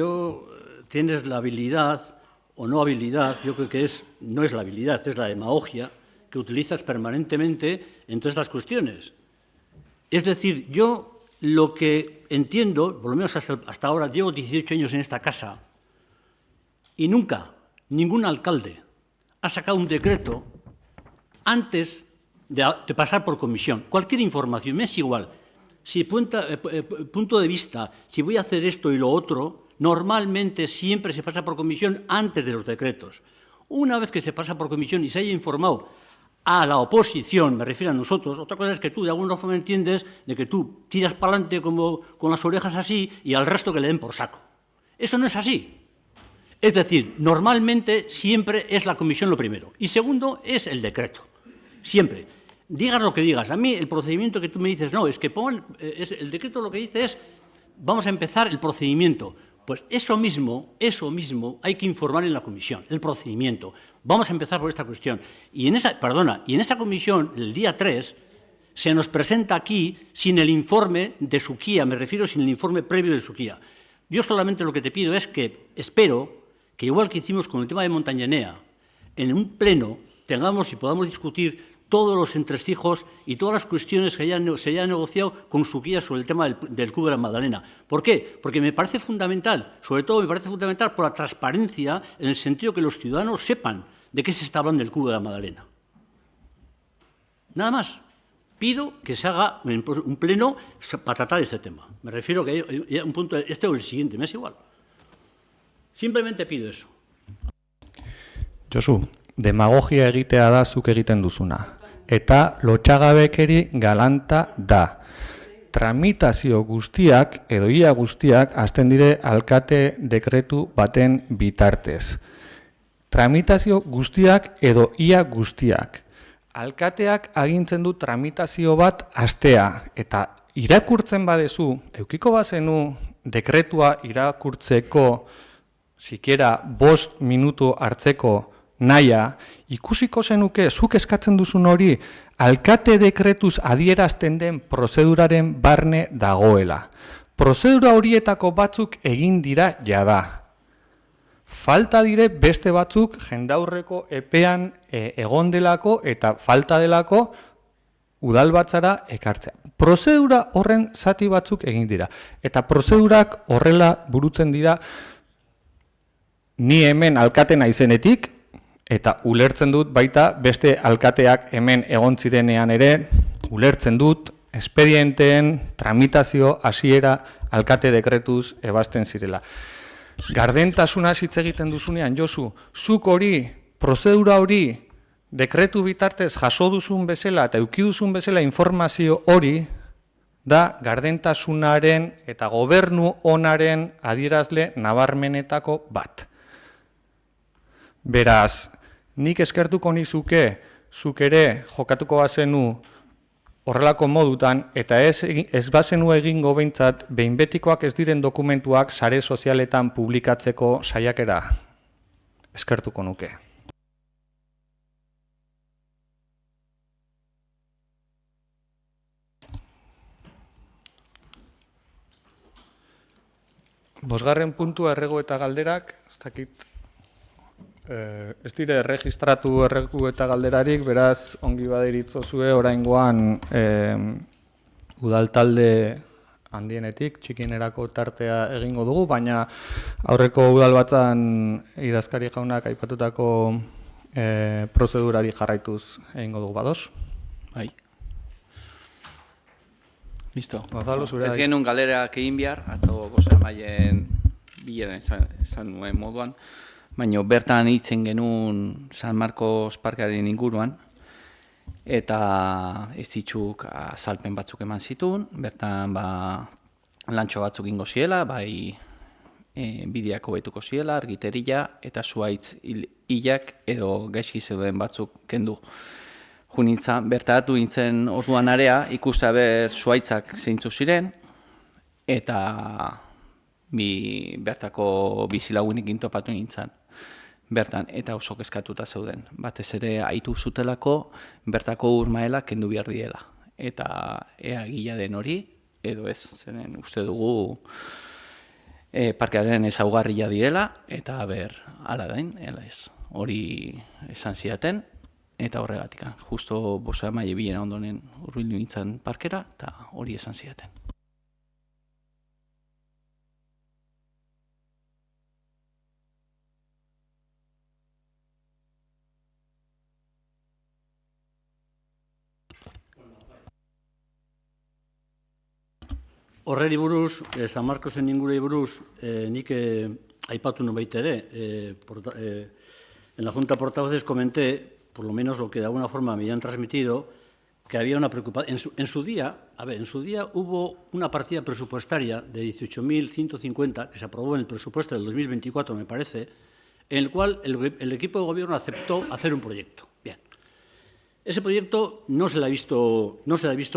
tienes la habilidad o no habilidad, yo creo que no es la habilidad, es la demagogia que utilizas permanentemente en todas estas cuestiones. Es decir, yo lo que entiendo, por lo menos hasta ahora, llevo 18 años en esta casa y nunca ningún alcalde ha sacado un decreto antes de pasar por comisión. Cualquier información, me es igual. Si punto de vista, si voy a hacer esto y lo otro, normalmente siempre se pasa por comisión antes de los decretos. Una vez que se pasa por comisión y se haya informado a la oposición, me refiero a nosotros, otra cosa es que tú de alguna forma entiendes de que tú tiras para adelante como con las orejas así y al resto que le den por saco. Eso no es así. Es decir, normalmente siempre es la comisión lo primero y segundo es el decreto. Siempre. Digas lo que digas. A mí el procedimiento que tú me dices, no, es que el decreto lo que dice es vamos a empezar el procedimiento. Pues eso mismo hay que informar en la comisión, el procedimiento. Vamos a empezar por esta cuestión. Y en esa comisión, el día 3, se nos presenta aquí sin el informe de Suquía, me refiero sin el informe previo de Suquía. Yo solamente lo que te pido es que espero que igual que hicimos con el tema de Montañenea, en un pleno tengamos y podamos discutir todos los entresijos y todas las cuestiones que se hayan negociado con Suquía sobre el tema del Cubo de la Magdalena. ¿Por qué? Porque me parece fundamental, sobre todo me parece fundamental por la transparencia en el sentido que los ciudadanos sepan de qué se está hablando del Cubo de la Magdalena. Nada más. Pido que se haga un pleno para tratar este tema. Me refiero que hay un punto, este o el siguiente, me es igual. Simplemente pido eso. Josu, demagogia egitea da zuk egiten duzuna. Eta lotxagabekeri galanta da. Tramitazio guztiak, edo ia guztiak, hasten dire alkate dekretu baten bitartez. Tramitazio guztiak edo ia guztiak. Alkateak agintzen du tramitazio bat hastea, eta irakurtzen badezu, eukiko bazenu dekretua irakurtzeko, sikiera 5 minutu hartzeko naia, ikusiko zenuke zuk eskatzen duzun hori alkate dekretuz adierazten den prozeduraren barne dagoela. Prozedura horietako batzuk egin dira jada. Falta dire beste batzuk jendaurreko epean egon delako eta falta delako udalbatzara ekartzea. Prozedura horren zati batzuk egin dira. Eta prozedurak horrela burutzen dira ni hemen alkate naizenetik, eta ulertzen dut baita beste alkateak hemen egon zirenean ere, ulertzen dut espedienteen tramitazio hasiera alkate dekretuz ebazten zirela. Gardentasuna hitz egiten duzunean, Josu, zuk hori, prozedura hori, dekretu bitartez jaso duzun bezala eta eduki duzun bezala informazio hori da gardentasunaren eta gobernu onaren adierazle nabarmenetako bat. Beraz, nik eskertuko nizuke, zuk ere jokatuko bazenu horrelako modutan, eta ez bazenu egingo behintzat, behin betikoak ez diren dokumentuak sare sozialetan publikatzeko saiakera. Eskertuko nuke. Bosgarren puntua erregu eta galderak, ez dakit, ez dire registratu erregu eta galderarik, beraz ongi baderitzozue oraingoan udaltalde handienetik, txikienerako tartea egingo dugu, baina aurreko udalbatzan idazkari jaunak aipatutako prozedurari jarraituz egingo dugu badoz. Bai. Listo. Gonzalo, zure ez genuen galerak egin behar, atzo goza maien bileran esan nuen moduan, baina bertan hitzen genuen San Marcos Parkearen inguruan, eta ez ditzuk azalpen batzuk eman zituen, bertan lantxo batzuk ingo ziela, bai bideak hobetuko ziela, argiteria eta zuhaitz hilak edo gaizki zeuden batzuk kendu. Junintza, bertatu nintzen orduan area, ikusta ber zuhaitzak zeintzu ziren, eta bertako bizilagunekin topatu nintzen bertan, eta oso kezkatuta zeuden. Batez ere aitu zutelako bertako urmaela kendu behar diela. Eta ea gila den hori, edo ez, zeren uste dugu parkearen ezaugarria direla, eta hala dain, ez. Hori esan zidaten, eta horregatik, justo bosamaile bilena ondoren hurbildu nintzen parkera, eta hori esan zidaten. Horreri buruz, San Marcosen ingurei buruz, nik aipatu nuen baita ere, en la Junta de Portavoces comenté, por lo menos lo que de alguna forma me habían transmitido, que había una preocupación. En su día hubo una partida presupuestaria de 18.150 que se aprobó en el presupuesto del 2024, me parece, en el cual el equipo de gobierno aceptó hacer un proyecto. Bien. Ese proyecto no se le ha visto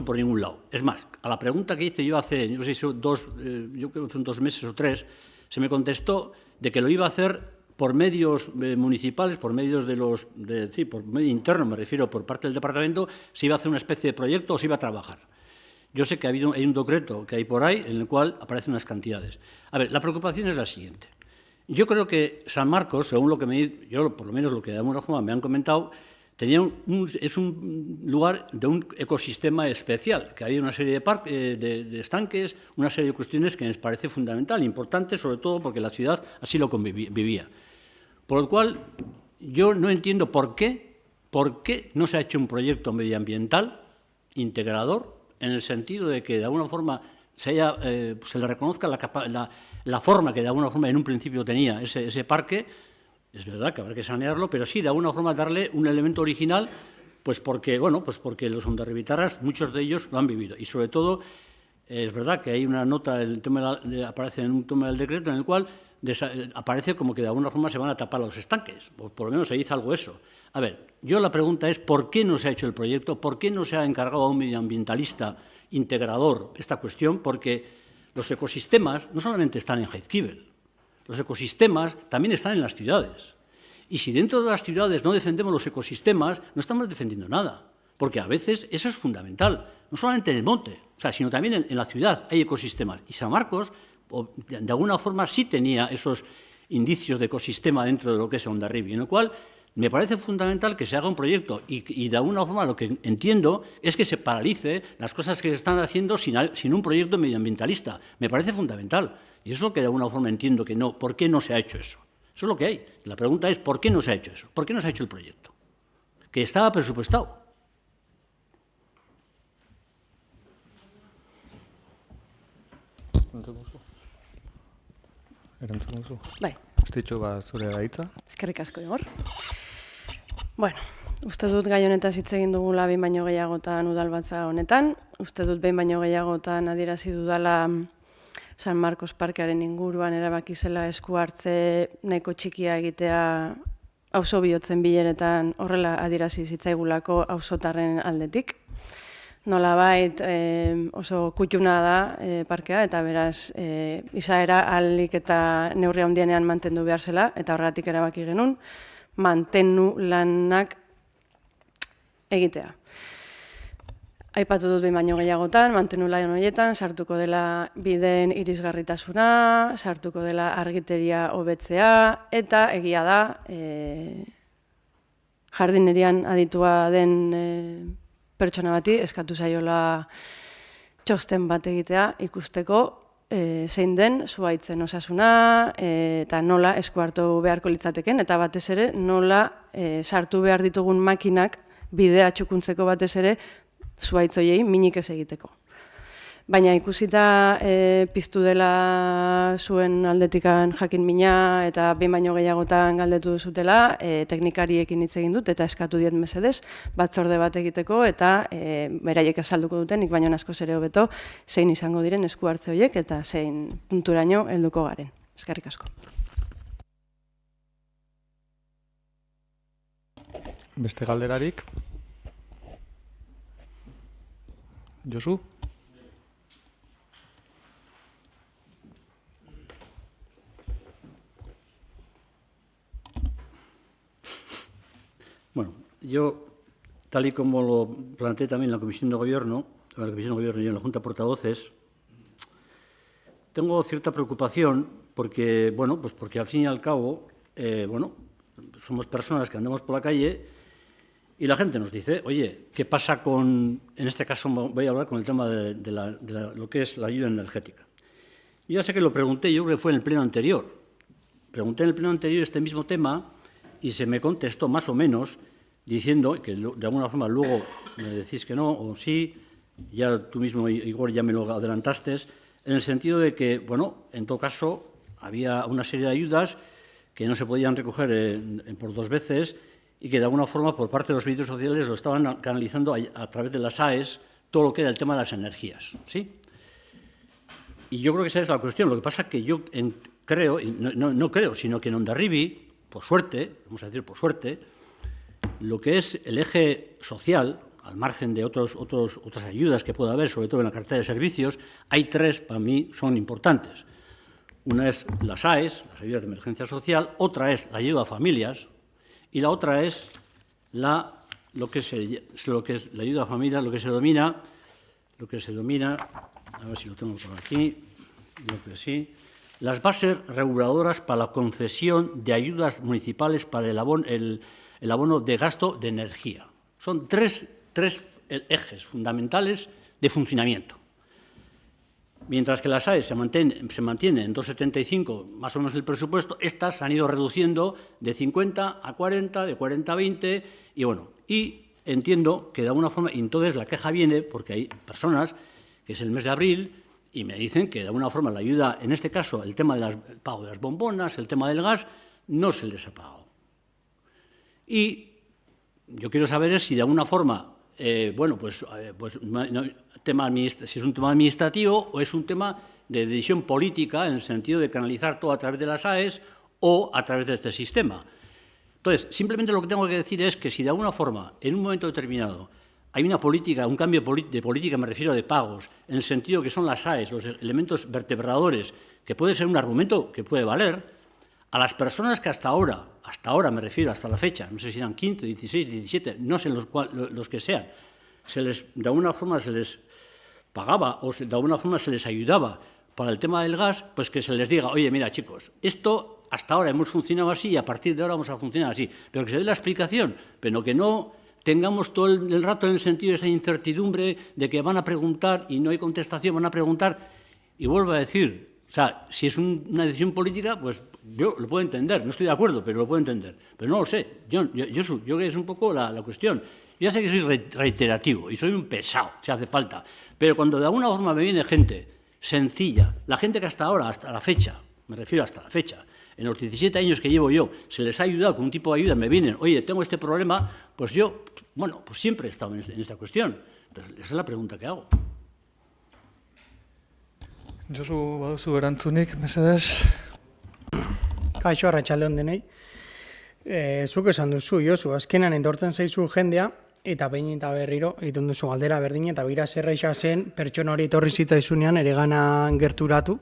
por ningún lado. Es más, a la pregunta que hice yo hace, no sé si yo creo que son 2 meses o 3, se me contestó de que lo iba a hacer por medios municipales, por medios por medio interno, me refiero, por parte del departamento, se iba a hacer una especie de proyecto o se iba a trabajar. Yo sé que hay un decreto que hay por ahí en el cual aparecen unas cantidades. A ver, la preocupación es la siguiente. Yo creo que San Marcos, según lo que yo por lo menos lo que de alguna forma me han comentado, es un lugar de un ecosistema especial, que hay una serie de estanques, una serie de cuestiones que nos parece fundamental, importante, sobre todo porque la ciudad así lo vivía. Por lo cual, yo no entiendo por qué no se ha hecho un proyecto medioambiental integrador, en el sentido de que de alguna forma se le reconozca la forma que de alguna forma en un principio tenía ese parque. Es verdad que habrá que sanearlo, pero sí, de alguna forma darle un elemento original, pues porque los hondarribitarras, muchos de ellos lo han vivido. Y sobre todo, es verdad que hay una nota, aparece en un tema del decreto, en el cual aparece como que de alguna forma se van a tapar los estanques, o por lo menos se dice algo eso. A ver, la pregunta es, ¿por qué no se ha hecho el proyecto? ¿Por qué no se ha encargado a un medioambientalista integrador esta cuestión? Porque los ecosistemas no solamente están en Jaizkibel. Los ecosistemas también están en las ciudades. Y si dentro de las ciudades no defendemos los ecosistemas, no estamos defendiendo nada. Porque a veces eso es fundamental, no solamente en el monte, sino también en la ciudad hay ecosistemas. Y San Marcos, de alguna forma, sí tenía esos indicios de ecosistema dentro de lo que es Hondarribia, en lo cual me parece fundamental que se haga un proyecto y de alguna forma lo que entiendo es que se paralice las cosas que se están haciendo sin un proyecto medioambientalista. Me parece fundamental. Y eso es lo que de alguna forma entiendo que no. ¿Por qué no se ha hecho eso? Eso es lo que hay. La pregunta es, ¿por qué no se ha hecho eso? ¿Por qué no se ha hecho el proyecto? Que estaba presupuestado. Bai. Ustitxu zure gaitza. Eskerrik asko, Igor. Bueno, uste dut gai honetaz hitz egin dugula behin baino gehiagotan udalbatza honetan. Uste dut behin baino gehiagotan adierazi dudala San Marcos parkearen inguruan erabaki zela esku hartze nahiko txikia egitea auzo bihotzen bileretan horrela adierazi zitzaigulako auzotarren aldetik. Nolabait oso kutxuna da parkea eta beraz izaera ahalik eta neurri handienean mantendu behar zela eta horregatik erabaki genuen mantendu lanak egitea. Aipatu dut behin baino gehiagotan, mantendu lan horietan, sartuko dela bideen irisgarritasuna, sartuko dela argiteria hobetzea eta egia da jardinerian aditua den pertsona bati eskatu zaiola txosten bat egitea ikusteko zein den zuhaitzen osasuna eta nola esku hartu beharko litzateken eta batez ere nola sartu behar ditugun makinak bidea txukuntzeko batez ere zuhaitzoiei minik ez egiteko. Baina ikusita piztu dela zuen aldetikan jakin mina eta behin baino gehiagotan galdetu duzutela, teknikariekin hitz egin dut eta eskatu diet mesedez batzorde bat egiteko eta beraiek azalduko duten, nik baino askoz ere hobeto, zein izango diren esku hartze horiek eta zein punturaino helduko garen. Eskerrik asko. Beste galderarik? Josu? Bueno, yo, tal y como lo planteé también en la Comisión de Gobierno y en la Junta de Portavoces, tengo cierta preocupación porque, bueno, pues porque al fin y al cabo, somos personas que andamos por la calle y la gente nos dice, oye, ¿qué pasa con, en este caso voy a hablar con el tema de lo que es la ayuda energética? Yo ya sé que lo pregunté, yo creo que fue en el pleno anterior. Pregunté en el pleno anterior este mismo tema y se me contestó más o menos diciendo que de alguna forma luego me decís que no o sí, ya tú mismo, Igor, ya me lo adelantaste, en el sentido de que, bueno, en todo caso, había una serie de ayudas que no se podían recoger por 2 veces y que de alguna forma por parte de los servicios sociales lo estaban canalizando a través de las AES todo lo que era el tema de las energías, ¿sí? Y yo creo que esa es la cuestión. Lo que pasa es que yo creo, y no creo, sino que en Hondarribia, por suerte, vamos a decir por suerte, lo que es el eje social, al margen de otras ayudas que pueda haber, sobre todo en la cartera de servicios, hay 3 para mí son importantes. Una es las AES, las ayudas de emergencia social, otra es la ayuda a familias y la otra es lo que es la ayuda a familias, lo que se denomina, a ver si lo tengo por aquí, creo que sí, las bases reguladoras para la concesión de ayudas municipales para el abono de gasto de energía. Son tres ejes fundamentales de funcionamiento. Mientras que las AES se mantiene en 2,75 más o menos el presupuesto, estas se han ido reduciendo de 50 a 40, de 40 a 20, y bueno, y entiendo que de alguna forma, y entonces la queja viene porque hay personas, que es el mes de abril, y me dicen que de alguna forma la ayuda, en este caso el tema del pago de las bombonas, el tema del gas, no se les ha pagado. Y yo quiero saber si de alguna forma, si es un tema administrativo o es un tema de decisión política en el sentido de canalizar todo a través de las AES o a través de este sistema. Entonces, simplemente lo que tengo que decir es que si de alguna forma, en un momento determinado, hay una política, un cambio de política, me refiero de pagos, en el sentido que son las AES, los elementos vertebradores, que puede ser un argumento que puede valer, a las personas que hasta ahora me refiero, hasta la fecha, no sé si eran 15, 16, 17, no sé los que sean, de alguna forma se les pagaba o de alguna forma se les ayudaba para el tema del gas, pues que se les diga, oye, mira, chicos, esto hasta ahora hemos funcionado así y a partir de ahora vamos a funcionar así, pero que se dé la explicación, pero que no tengamos todo el rato en el sentido de esa incertidumbre de que van a preguntar y no hay contestación, van a preguntar, y vuelvo a decir, o sea, si es una decisión política, pues yo lo puedo entender, no estoy de acuerdo, pero lo puedo entender. Pero no lo sé, yo creo que es un poco la cuestión. Yo ya sé que soy reiterativo y soy un pesado, si hace falta, pero cuando de alguna forma me viene gente sencilla, la gente que hasta ahora, hasta la fecha, me refiero hasta la fecha, en los 17 años que llevo yo, se les ha ayudado con un tipo de ayuda, me vienen, oye, tengo este problema, pues yo, bueno, pues siempre he estado en esta cuestión. Entonces, esa es la pregunta que hago. Josu, baduzu erantzunik, mesedez? Kaixo, arratsaldeon denei. Zuk esan duzu, Josu, azkenan endortzen zaizu jendea, eta behin eta berriro, egiten duzu galdera berdin, eta bira zerreixa zen, pertsona hori etorri zitzaizunean, ere gana gerturatu,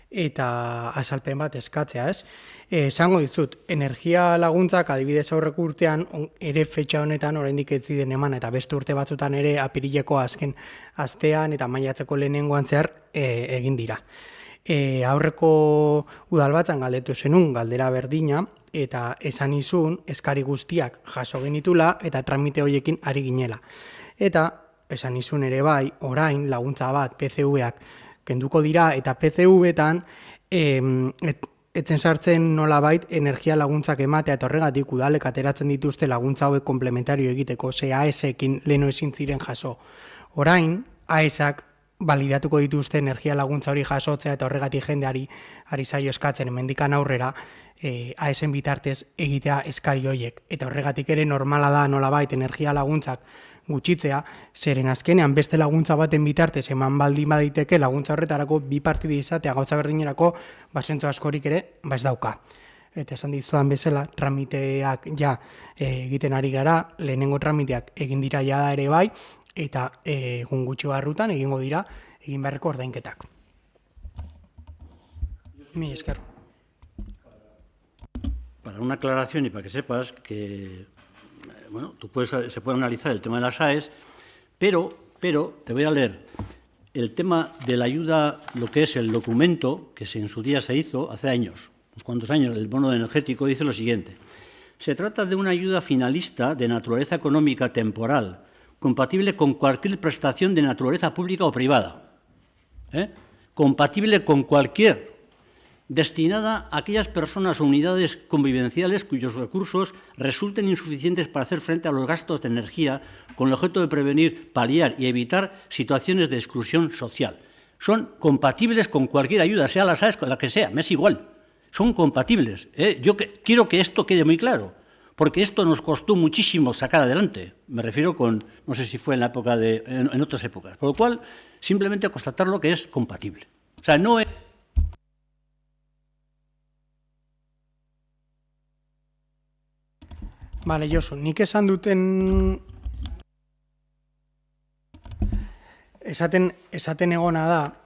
eta azalpen bat eskatzea, ez? Esango dizut, energia laguntzak adibidez aurreko urtean, ere fetxa honetan oraindik ez ziren eman, eta beste urte batzutan ere apirileko azken astean eta maiatzeko lehenengoan zehar egin dira. Aurreko udalbatzan galdetu zenun galdera berdina, eta esan izun eskari guztiak jaso genitula eta tramite horiekin ari ginela. Eta esan izun ere bai, orain laguntza bat PCV-ak kenduko dira eta PCV-etan etzen sartzen nolabait energia laguntzak ematea eta horregatik udalek ateratzen dituzte laguntza hauek komplementario egiteko, ze AES-ekin leno ezin ziren jaso. Orain, AES-ak balidatuko dituzte energia laguntza hori jasotzea eta horregatik jendeari ari zaio eskatzen hemendikan aurrera AES-en bitartez egitea eskari horiek. Eta horregatik ere normala da nolabait energia laguntzak gutxitzea, zeren azkenean beste laguntza baten bitartez eman baldin baditeke laguntza horretarako bi partide izatea gauza berdinerako basentzo askorik ere ez dauka. Eta esan dizudan bezala, tramiteak ja egiten ari gara, lehenengo tramiteak egin dira jada ere bai, eta egun gutxi barrutan egingo dira egin beharreko ordainketak. Mi esker. Para una aclaración y para que sepas que bueno, se puede analizar el tema de las AES, pero te voy a leer el tema de la ayuda, lo que es el documento que en su día se hizo hace años, unos cuantos años, el bono energético, dice lo siguiente. Se trata de una ayuda finalista de naturaleza económica temporal, compatible con cualquier prestación de naturaleza pública o privada. Compatible con cualquier, destinada a aquellas personas o unidades convivenciales cuyos recursos resulten insuficientes para hacer frente a los gastos de energía con el objeto de prevenir, paliar y evitar situaciones de exclusión social. Son compatibles con cualquier ayuda, sea las AES, con la que sea, me es igual. Son compatibles. Yo quiero que esto quede muy claro, porque esto nos costó muchísimo sacar adelante. Me refiero no sé si fue en la época en otras épocas. Por lo cual, simplemente constatarlo que es compatible. O sea, no es... Bale, Josu, nik esaten egona da,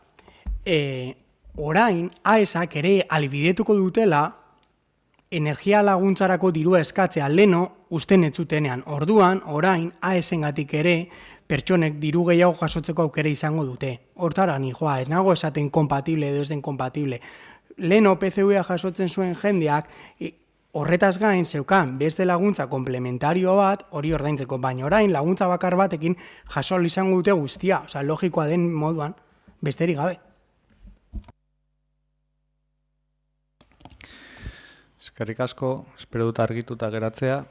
orain, AESak ere alibidetuko dutela energia laguntzarako dirua eskatzea leno usten ez zutenean. Orduan, orain, AESengatik ere pertsonek diru gehiago jasotzeko aukera izango dute. Hortara nijoa, ez nago esaten kompatible edo ez den kompatible. Leno PCV jasotzen zuen jendeak, horretaz gain zeukan beste laguntza komplementario bat hori ordaintzeko, baina orain laguntza bakar batekin jaso izango dute guztia, osea logikoa den moduan besterik gabe. Eskerrik asko, espero dut argituta geratzea.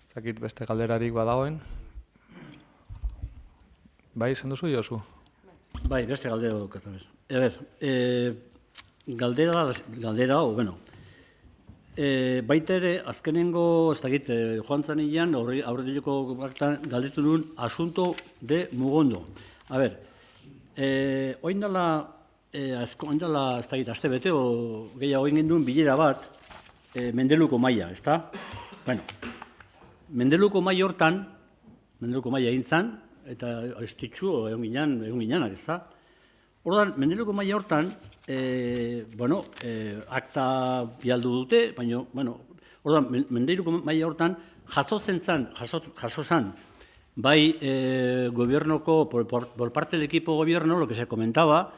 Ez dakit beste galderarik badagoen. Bai, izan duzu, Josu? Bai, beste galdera dukat. A ber, galdera, bueno, baita ere, azkenengo, ez dakit, joan zanilean, aurretileko galdetu nuen, asunto de Mugondo. A ber, oindala, ez dakit, aste bete, o gehiago egin duen bilera bat, Mendeluko maila, ez da? Bueno, Mendeluko maila hortan, Mendeluko maila egin zan, eta estitxu, egon ginenak, ez da? Ordan, Mendeluko maila hortan, akta bialdu dute, baina, ordan, Mendeluko maila hortan, jaso zan, bai gobiernoko, por parte del equipo gobierno, lo que se comentaba,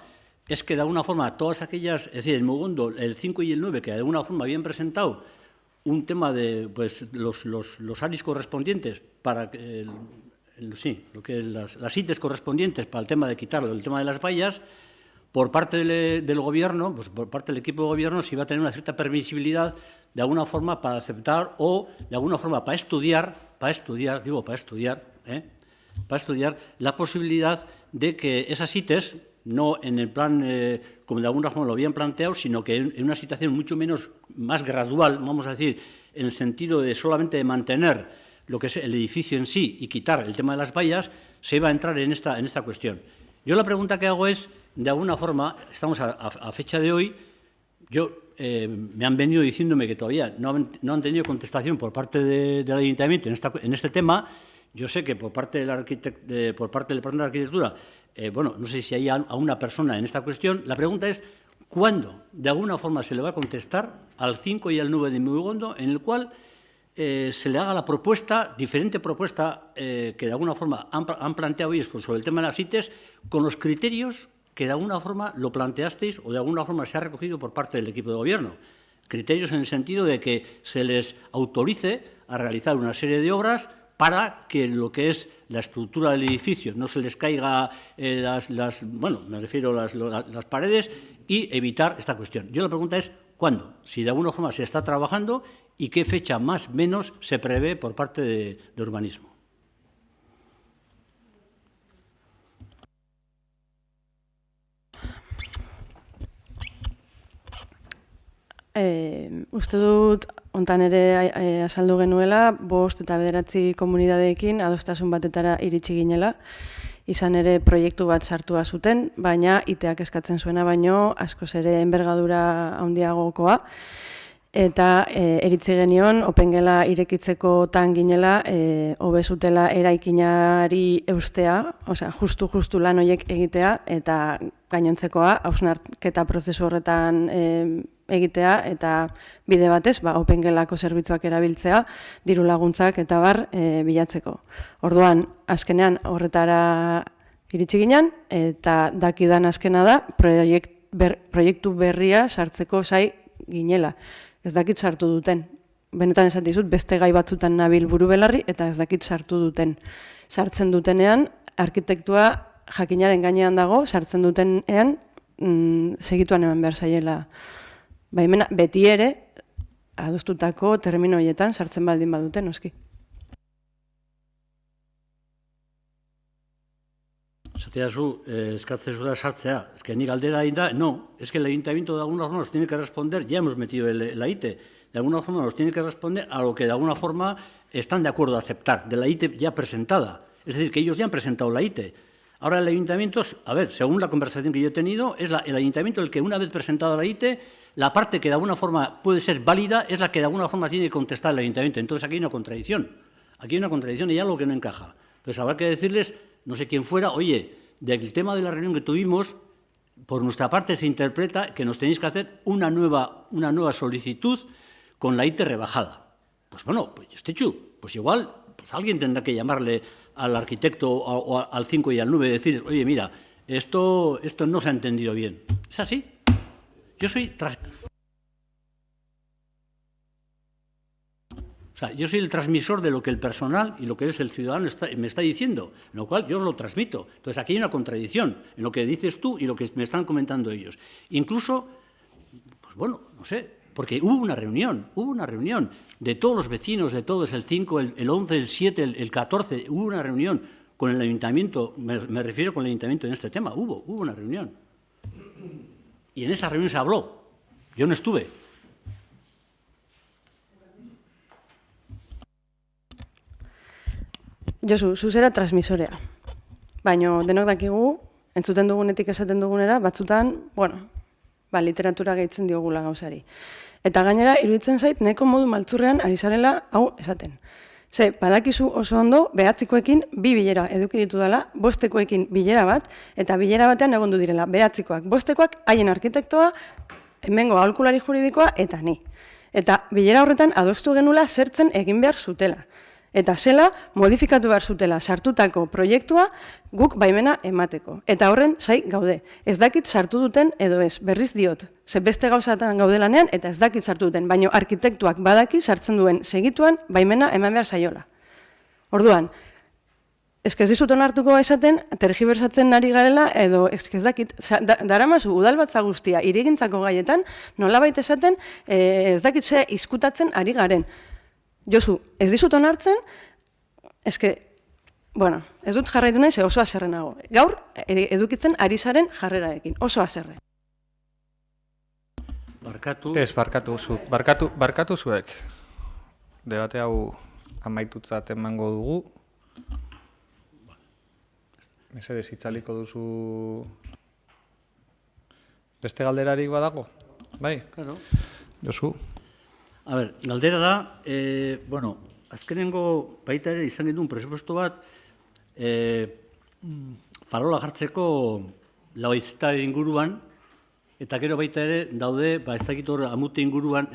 es que de alguna forma todas aquellas, es decir, el Mugondo, el 5 y el 9, que de alguna forma habían presentado un tema de los ARIs correspondientes para las ITES correspondientes para el tema de quitarlo, el tema de las vallas, por parte del gobierno, pues por parte del equipo de gobierno, se iba a tener una cierta permisibilidad de alguna forma para aceptar o de alguna forma para estudiar la posibilidad de que esas ITES, no en el plan como de alguna forma lo habían planteado, sino que en una situación mucho más gradual, vamos a decir, en el sentido de solamente de mantener lo que es el edificio en sí y quitar el tema de las vallas, se iba a entrar en esta cuestión. Yo la pregunta que hago es, de alguna forma, estamos a fecha de hoy, me han venido diciéndome que todavía no han tenido contestación por parte del Ayuntamiento en este tema. Yo sé que por parte del Departamento de Arquitectura, no sé si hay a una persona en esta cuestión. La pregunta es, ¿cuándo de alguna forma se le va a contestar al 5 y al 9 de Mugondo, en el cual se le haga la diferente propuesta que de alguna forma han planteado ellos sobre el tema de las ITES, con los criterios que de alguna forma lo planteasteis o de alguna forma se ha recogido por parte del equipo de gobierno? Criterios en el sentido de que se les autorice a realizar una serie de obras para que lo que es la estructura del edificio no se les caiga las paredes y evitar esta cuestión. Yo la pregunta es, ¿cuándo? Si de alguna forma se está trabajando y qué fecha más o menos se prevé por parte de urbanismo. Uste dut, hontan ere azaldu genuela, 5 eta 9 komunidadeekin adostasun batetara iritsi ginela, izan ere proiektu bat sartua zuten, baina iteak eskatzen zuena baino askoz ere enbergadura handiagokoa, eta eritzi genion, opengela irekitzeko tan ginela, hobezutela eraikinari eustea, osea, justu lan horiek egitea, eta gainontzekoa, hausnarketa prozesu horretan egitea eta bide batez, OpenGelako zerbitzuak erabiltzea, diru laguntzak eta bar bilatzeko. Orduan, azkenean horretara iritsi ginen, eta dakidan azkena da, proiektu berria sartzeko zai ginela. Ez dakit sartu duten. Benetan esan dizut, beste gai batzutan nabil buru belarri, eta ez dakit sartu duten. Sartzen dutenean, arkitektua jakinaren gainean dago, sartzen dutenean, segituan eman behar zaiela. Baimena, beti ere, adostutako termino horietan sartzen baldin baduten, noski. Esatea zu, eskatzen zu da sartzea. Ez que nik galdera egin da, no, es que el ayuntamiento de alguna forma nos tiene que responder, ya hemos metido la ITE, de alguna forma nos tiene que responder a lo que de alguna forma están de acuerdo a aceptar, de la ITE ya presentada. Es decir, que ellos ya han presentado la ITE. Ahora el ayuntamiento, a ver, según la conversación que yo he tenido, es el ayuntamiento el que una vez presentada la ITE, la parte que de alguna forma puede ser válida es la que de alguna forma tiene que contestar el ayuntamiento. Entonces aquí hay una contradicción. Aquí hay una contradicción y hay algo que no encaja. Entonces habrá que decirles, no sé quién fuera, oye, del tema de la reunión que tuvimos, por nuestra parte se interpreta que nos tenéis que hacer una nueva solicitud con la ITE rebajada. Pues bueno, pues pues igual pues alguien tendrá que llamarle al arquitecto o al 5 y al 9 y decir, oye, mira, esto no se ha entendido bien. ¿Es así? Yo soy yo soy el transmisor de lo que el personal y lo que es el ciudadano me está diciendo, en lo cual yo os lo transmito. Entonces aquí hay una contradicción en lo que dices tú y lo que me están comentando ellos. Incluso, pues bueno, no sé, porque hubo una reunión de todos los vecinos, de todos, el 5, el 11, el 7, el 14, hubo una reunión con el ayuntamiento, me refiero con el ayuntamiento en este tema, hubo una reunión. Y en esa reunión se habló, yo no estuve. Josu, zuzera transmisorea. Baina denok dakigu, entzuten dugunetik esaten dugunera, batzutan, literatura gehitzen diogula gauzari. Eta gainera, iruditzen zait, neko modu maltzurrean ari zarela hau esaten. Ze, badakizu oso ondo, behatzikoekin 2 bilera eduki ditu dela, 5ekoekin bilera bat, eta bilera batean egondu direla, 9koak, 5ekoak, haien arkitektoa, hemengo aholkulari juridikoa, eta ni. Eta bilera horretan adostu genula zertzen egin behar zutela. Eta zela, modifikatu behar zutela sartutako proiektua guk baimena emateko. Eta horren zai gaude. Ez dakit sartu duten edo ez, berriz diot. Ze beste gauzatan gaudelanean eta ez dakit sartu duten. Baina arkitektuak badaki sartzen duen segituan baimena eman behar zaiola. Orduan, ez dizut onartuko esaten, tergibersatzen ari garela edo ez dakit. Daramazu udalbatza guztia hirigintzako gaietan, nolabait esaten ez dakit ze izkutatzen ari garen. Josu, ez dizut onartzen, ez dut jarraitu nahi, ze oso haserrenago. Gaur, edukitzen ari zaren jarrerarekin, oso haserre. Barkatu. Ez, barkatu zuek. Debate hau amaitutzat emango dugu. Mesedez itzaliko duzu beste galderarik badago? Bai? Claro. Josu. A ber, galdera da, azkenengo baita ere izan genuen presupuesto bat, farola jartzeko Lauaizeta inguruan, eta gero baita ere daude, ez dakit hor amute inguruan,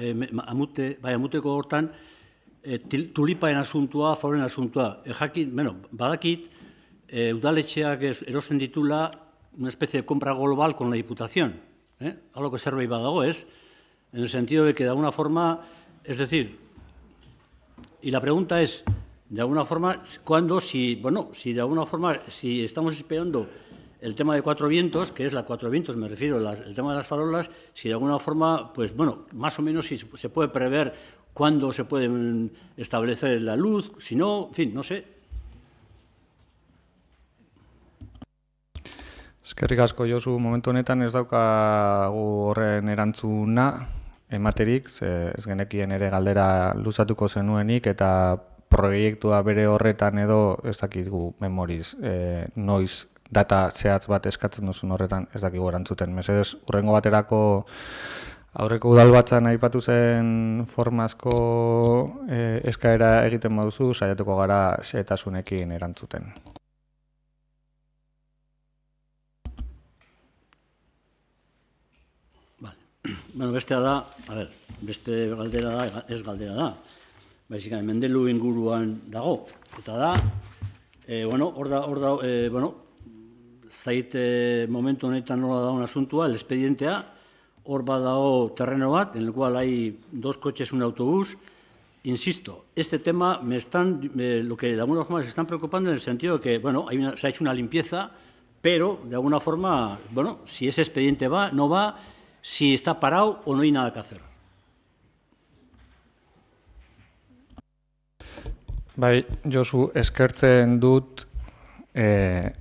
amuteko hortan, tulipaen asuntua, farolen asuntua. Badakit, udaletxeak erosten ditula una especie de compra global con la Diputación. Algo que zerbait badago, ez? En el sentido de que de alguna forma, es decir, y la pregunta es, de alguna forma, ¿cuándo? Si de alguna forma, si estamos esperando el tema de Cuatro Vientos, que es la Cuatro Vientos, me refiero el tema de las farolas, si de alguna forma, pues bueno, más o menos si se puede prever cuándo se puede establecer la luz, si no, en fin, no sé. Eskerrik asko, Josu, momentu honetan ez daukagu horren erantzuna ematerik, ez genekien ere galdera luzatuko zenuenik, eta proiektua bere horretan edo ez dakigu memoriz, noiz data zehatz bat eskatzen duzun horretan ez dakigu erantzuten. Mesedez, hurrengo baterako aurreko udalbatzan aipatu zen formazko eskaera egiten baduzu, saiatuko gara xehetasunekin erantzuten. Bueno, bestea da, beste galdera da, ez galdera da. Baizik, Mendelu inguruan dago. Eta da, hor da, zait momentu honetan nola da un asuntua, el expedientea, hor badago terreno bat, en el cual hay 2 coches, un autobús. Insisto, este tema lo que de alguna forma se están preocupando en el sentido de que, se ha hecho una limpieza, pero de alguna forma, si ese expediente va, no va, si está parado o no hay nada que hacer. Bai, Josu, eskertzen dut, ez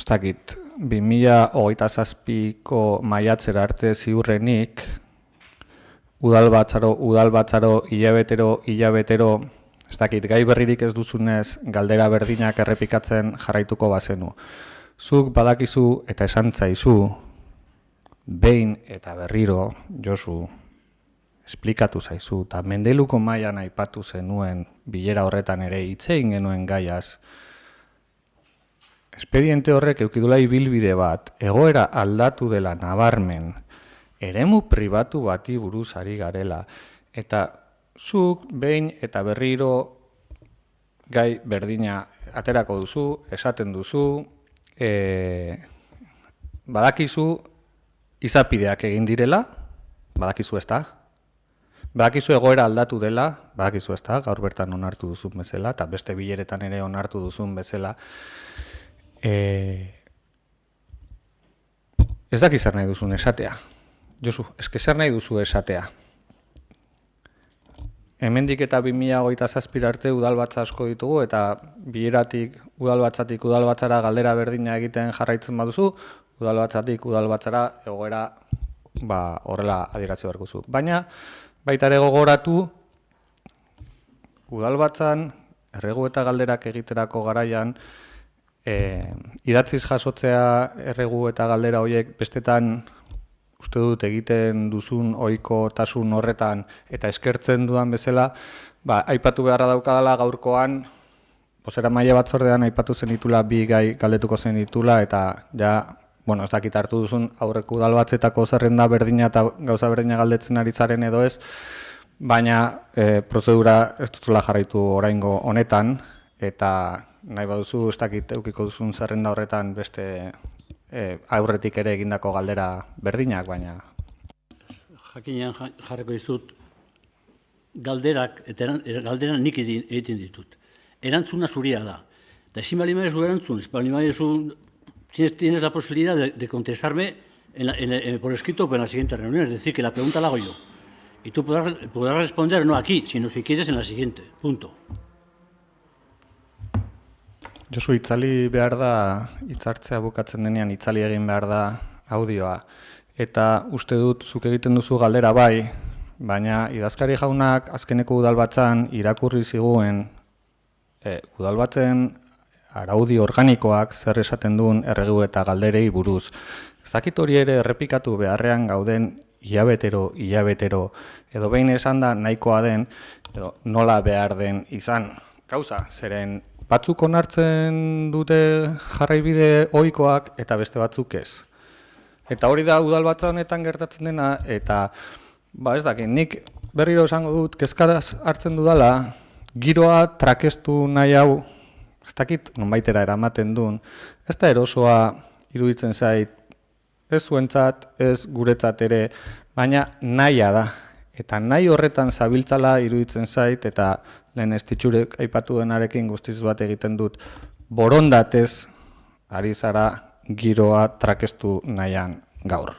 dakit, 2027ko maiatzera arte ziurrenik, udalbatzaro, hilabetero, ez dakit, gai berririk ez duzunez, galdera berdinak errepikatzen jarraituko bazenu. Zuk badakizu eta esan zaizu, behin eta berriro, Josu, esplikatu zaizu, eta Mendeluko mailan aipatu zenuen bilera horretan ere hitz egin genuen gaiaz, espediente horrek eukidula ibilbide bat, egoera aldatu dela nabarmen, eremu pribatu bati buruz ari garela, eta zuk behin eta berriro gai berdina aterako duzu, esaten duzu, badakizu izapideak egin direla, badakizu ezta, badakizu egoera aldatu dela, badakizu ezta, gaur bertan onartu duzun bezala, eta beste bileretan ere onartu duzun bezala, ez daki zer nahi duzun esatea. Josu, eske zer nahi duzu esatea. Hemendik eta 2027 arte udalbatza asko ditugu, eta bileratik udalbatzara galdera berdina egiten jarraitzen baduzu, udalbatzatik udalbatzara egoera horrela adierazi beharko duzu. Baina, baita ere gogoratu, udalbatzan, erregu eta galderak egiterako garaian, idatziz jasotzea erregu eta galdera horiek bestetan uste dut egiten duzun ohikotasun horretan eta eskertzen dudan bezala, aipatu beharra daukadala gaurkoan, bozeramaile batzordean aipatu zenitula 2 gai galdetuko zenitula eta ez dakit hartu duzun aurreko udalbatzetako zerrenda berdina eta gauza berdina galdetzen ari zaren edo ez, baina prozedura ez duzula jarraitu oraingo honetan, eta nahi baduzu ez dakit eukiko duzun zerrenda horretan beste aurretik ere egindako galdera berdinak, baina... Jakinean jarriko dizut, galderak nik egiten ditut. Erantzuna zuria da. Eta ezin bali maizu erantzun, tienes la posibilidad de contestarme por escrito en la siguiente reunión, es decir, que la pregunta la hago yo. Y tú podrás responder no aquí, sino si quieres en la siguiente. Punto. Josu, itzali behar da, hitzartzea bukatzen denean itzali egin behar da audioa. Eta uste dut zuk egiten duzu galdera bai, baina idazkari jaunak azkeneko udalbatzan irakurri ziguen udalbatzen araudi organikoak zer esaten duen erregu eta galderei buruz. Ez dakit hori ere errepikatu beharrean gauden hilabetero, edo behin esan da nahikoa den, edo nola behar den izan. Gauza, zeren batzuk onartzen dute jarraibide ohikoak eta beste batzuk ez. Eta hori da udalbatza honetan gertatzen dena, eta ez dakit, nik berriro esango dut kezkaz hartzen dudala, giroa trakestu nahi hau, ez dakit nonbaitera eramaten duen, ez da erosoa iruditzen zait, ez zuentzat, ez guretzat ere, baina nahia da. Eta nahi horretan zabiltzala iruditzen zait, eta lehen estitxurek aipatu denarekin guztiz bat egiten dut, borondatez ari zara giroa trakestu nahian gaur.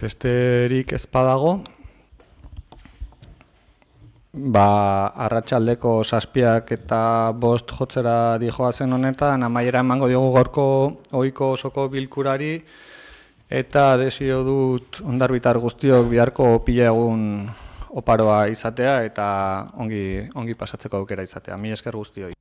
Besterik ez badago, arratsaldeko 7 eta 5 jotzera dijoazen honetan, amaiera emango diogu gaurko ohiko osoko bilkurari, eta desio dut ondarbitar guztiok biharko pila egun oparoa izatea eta ongi pasatzeko aukera izatea. Mila esker guztioi.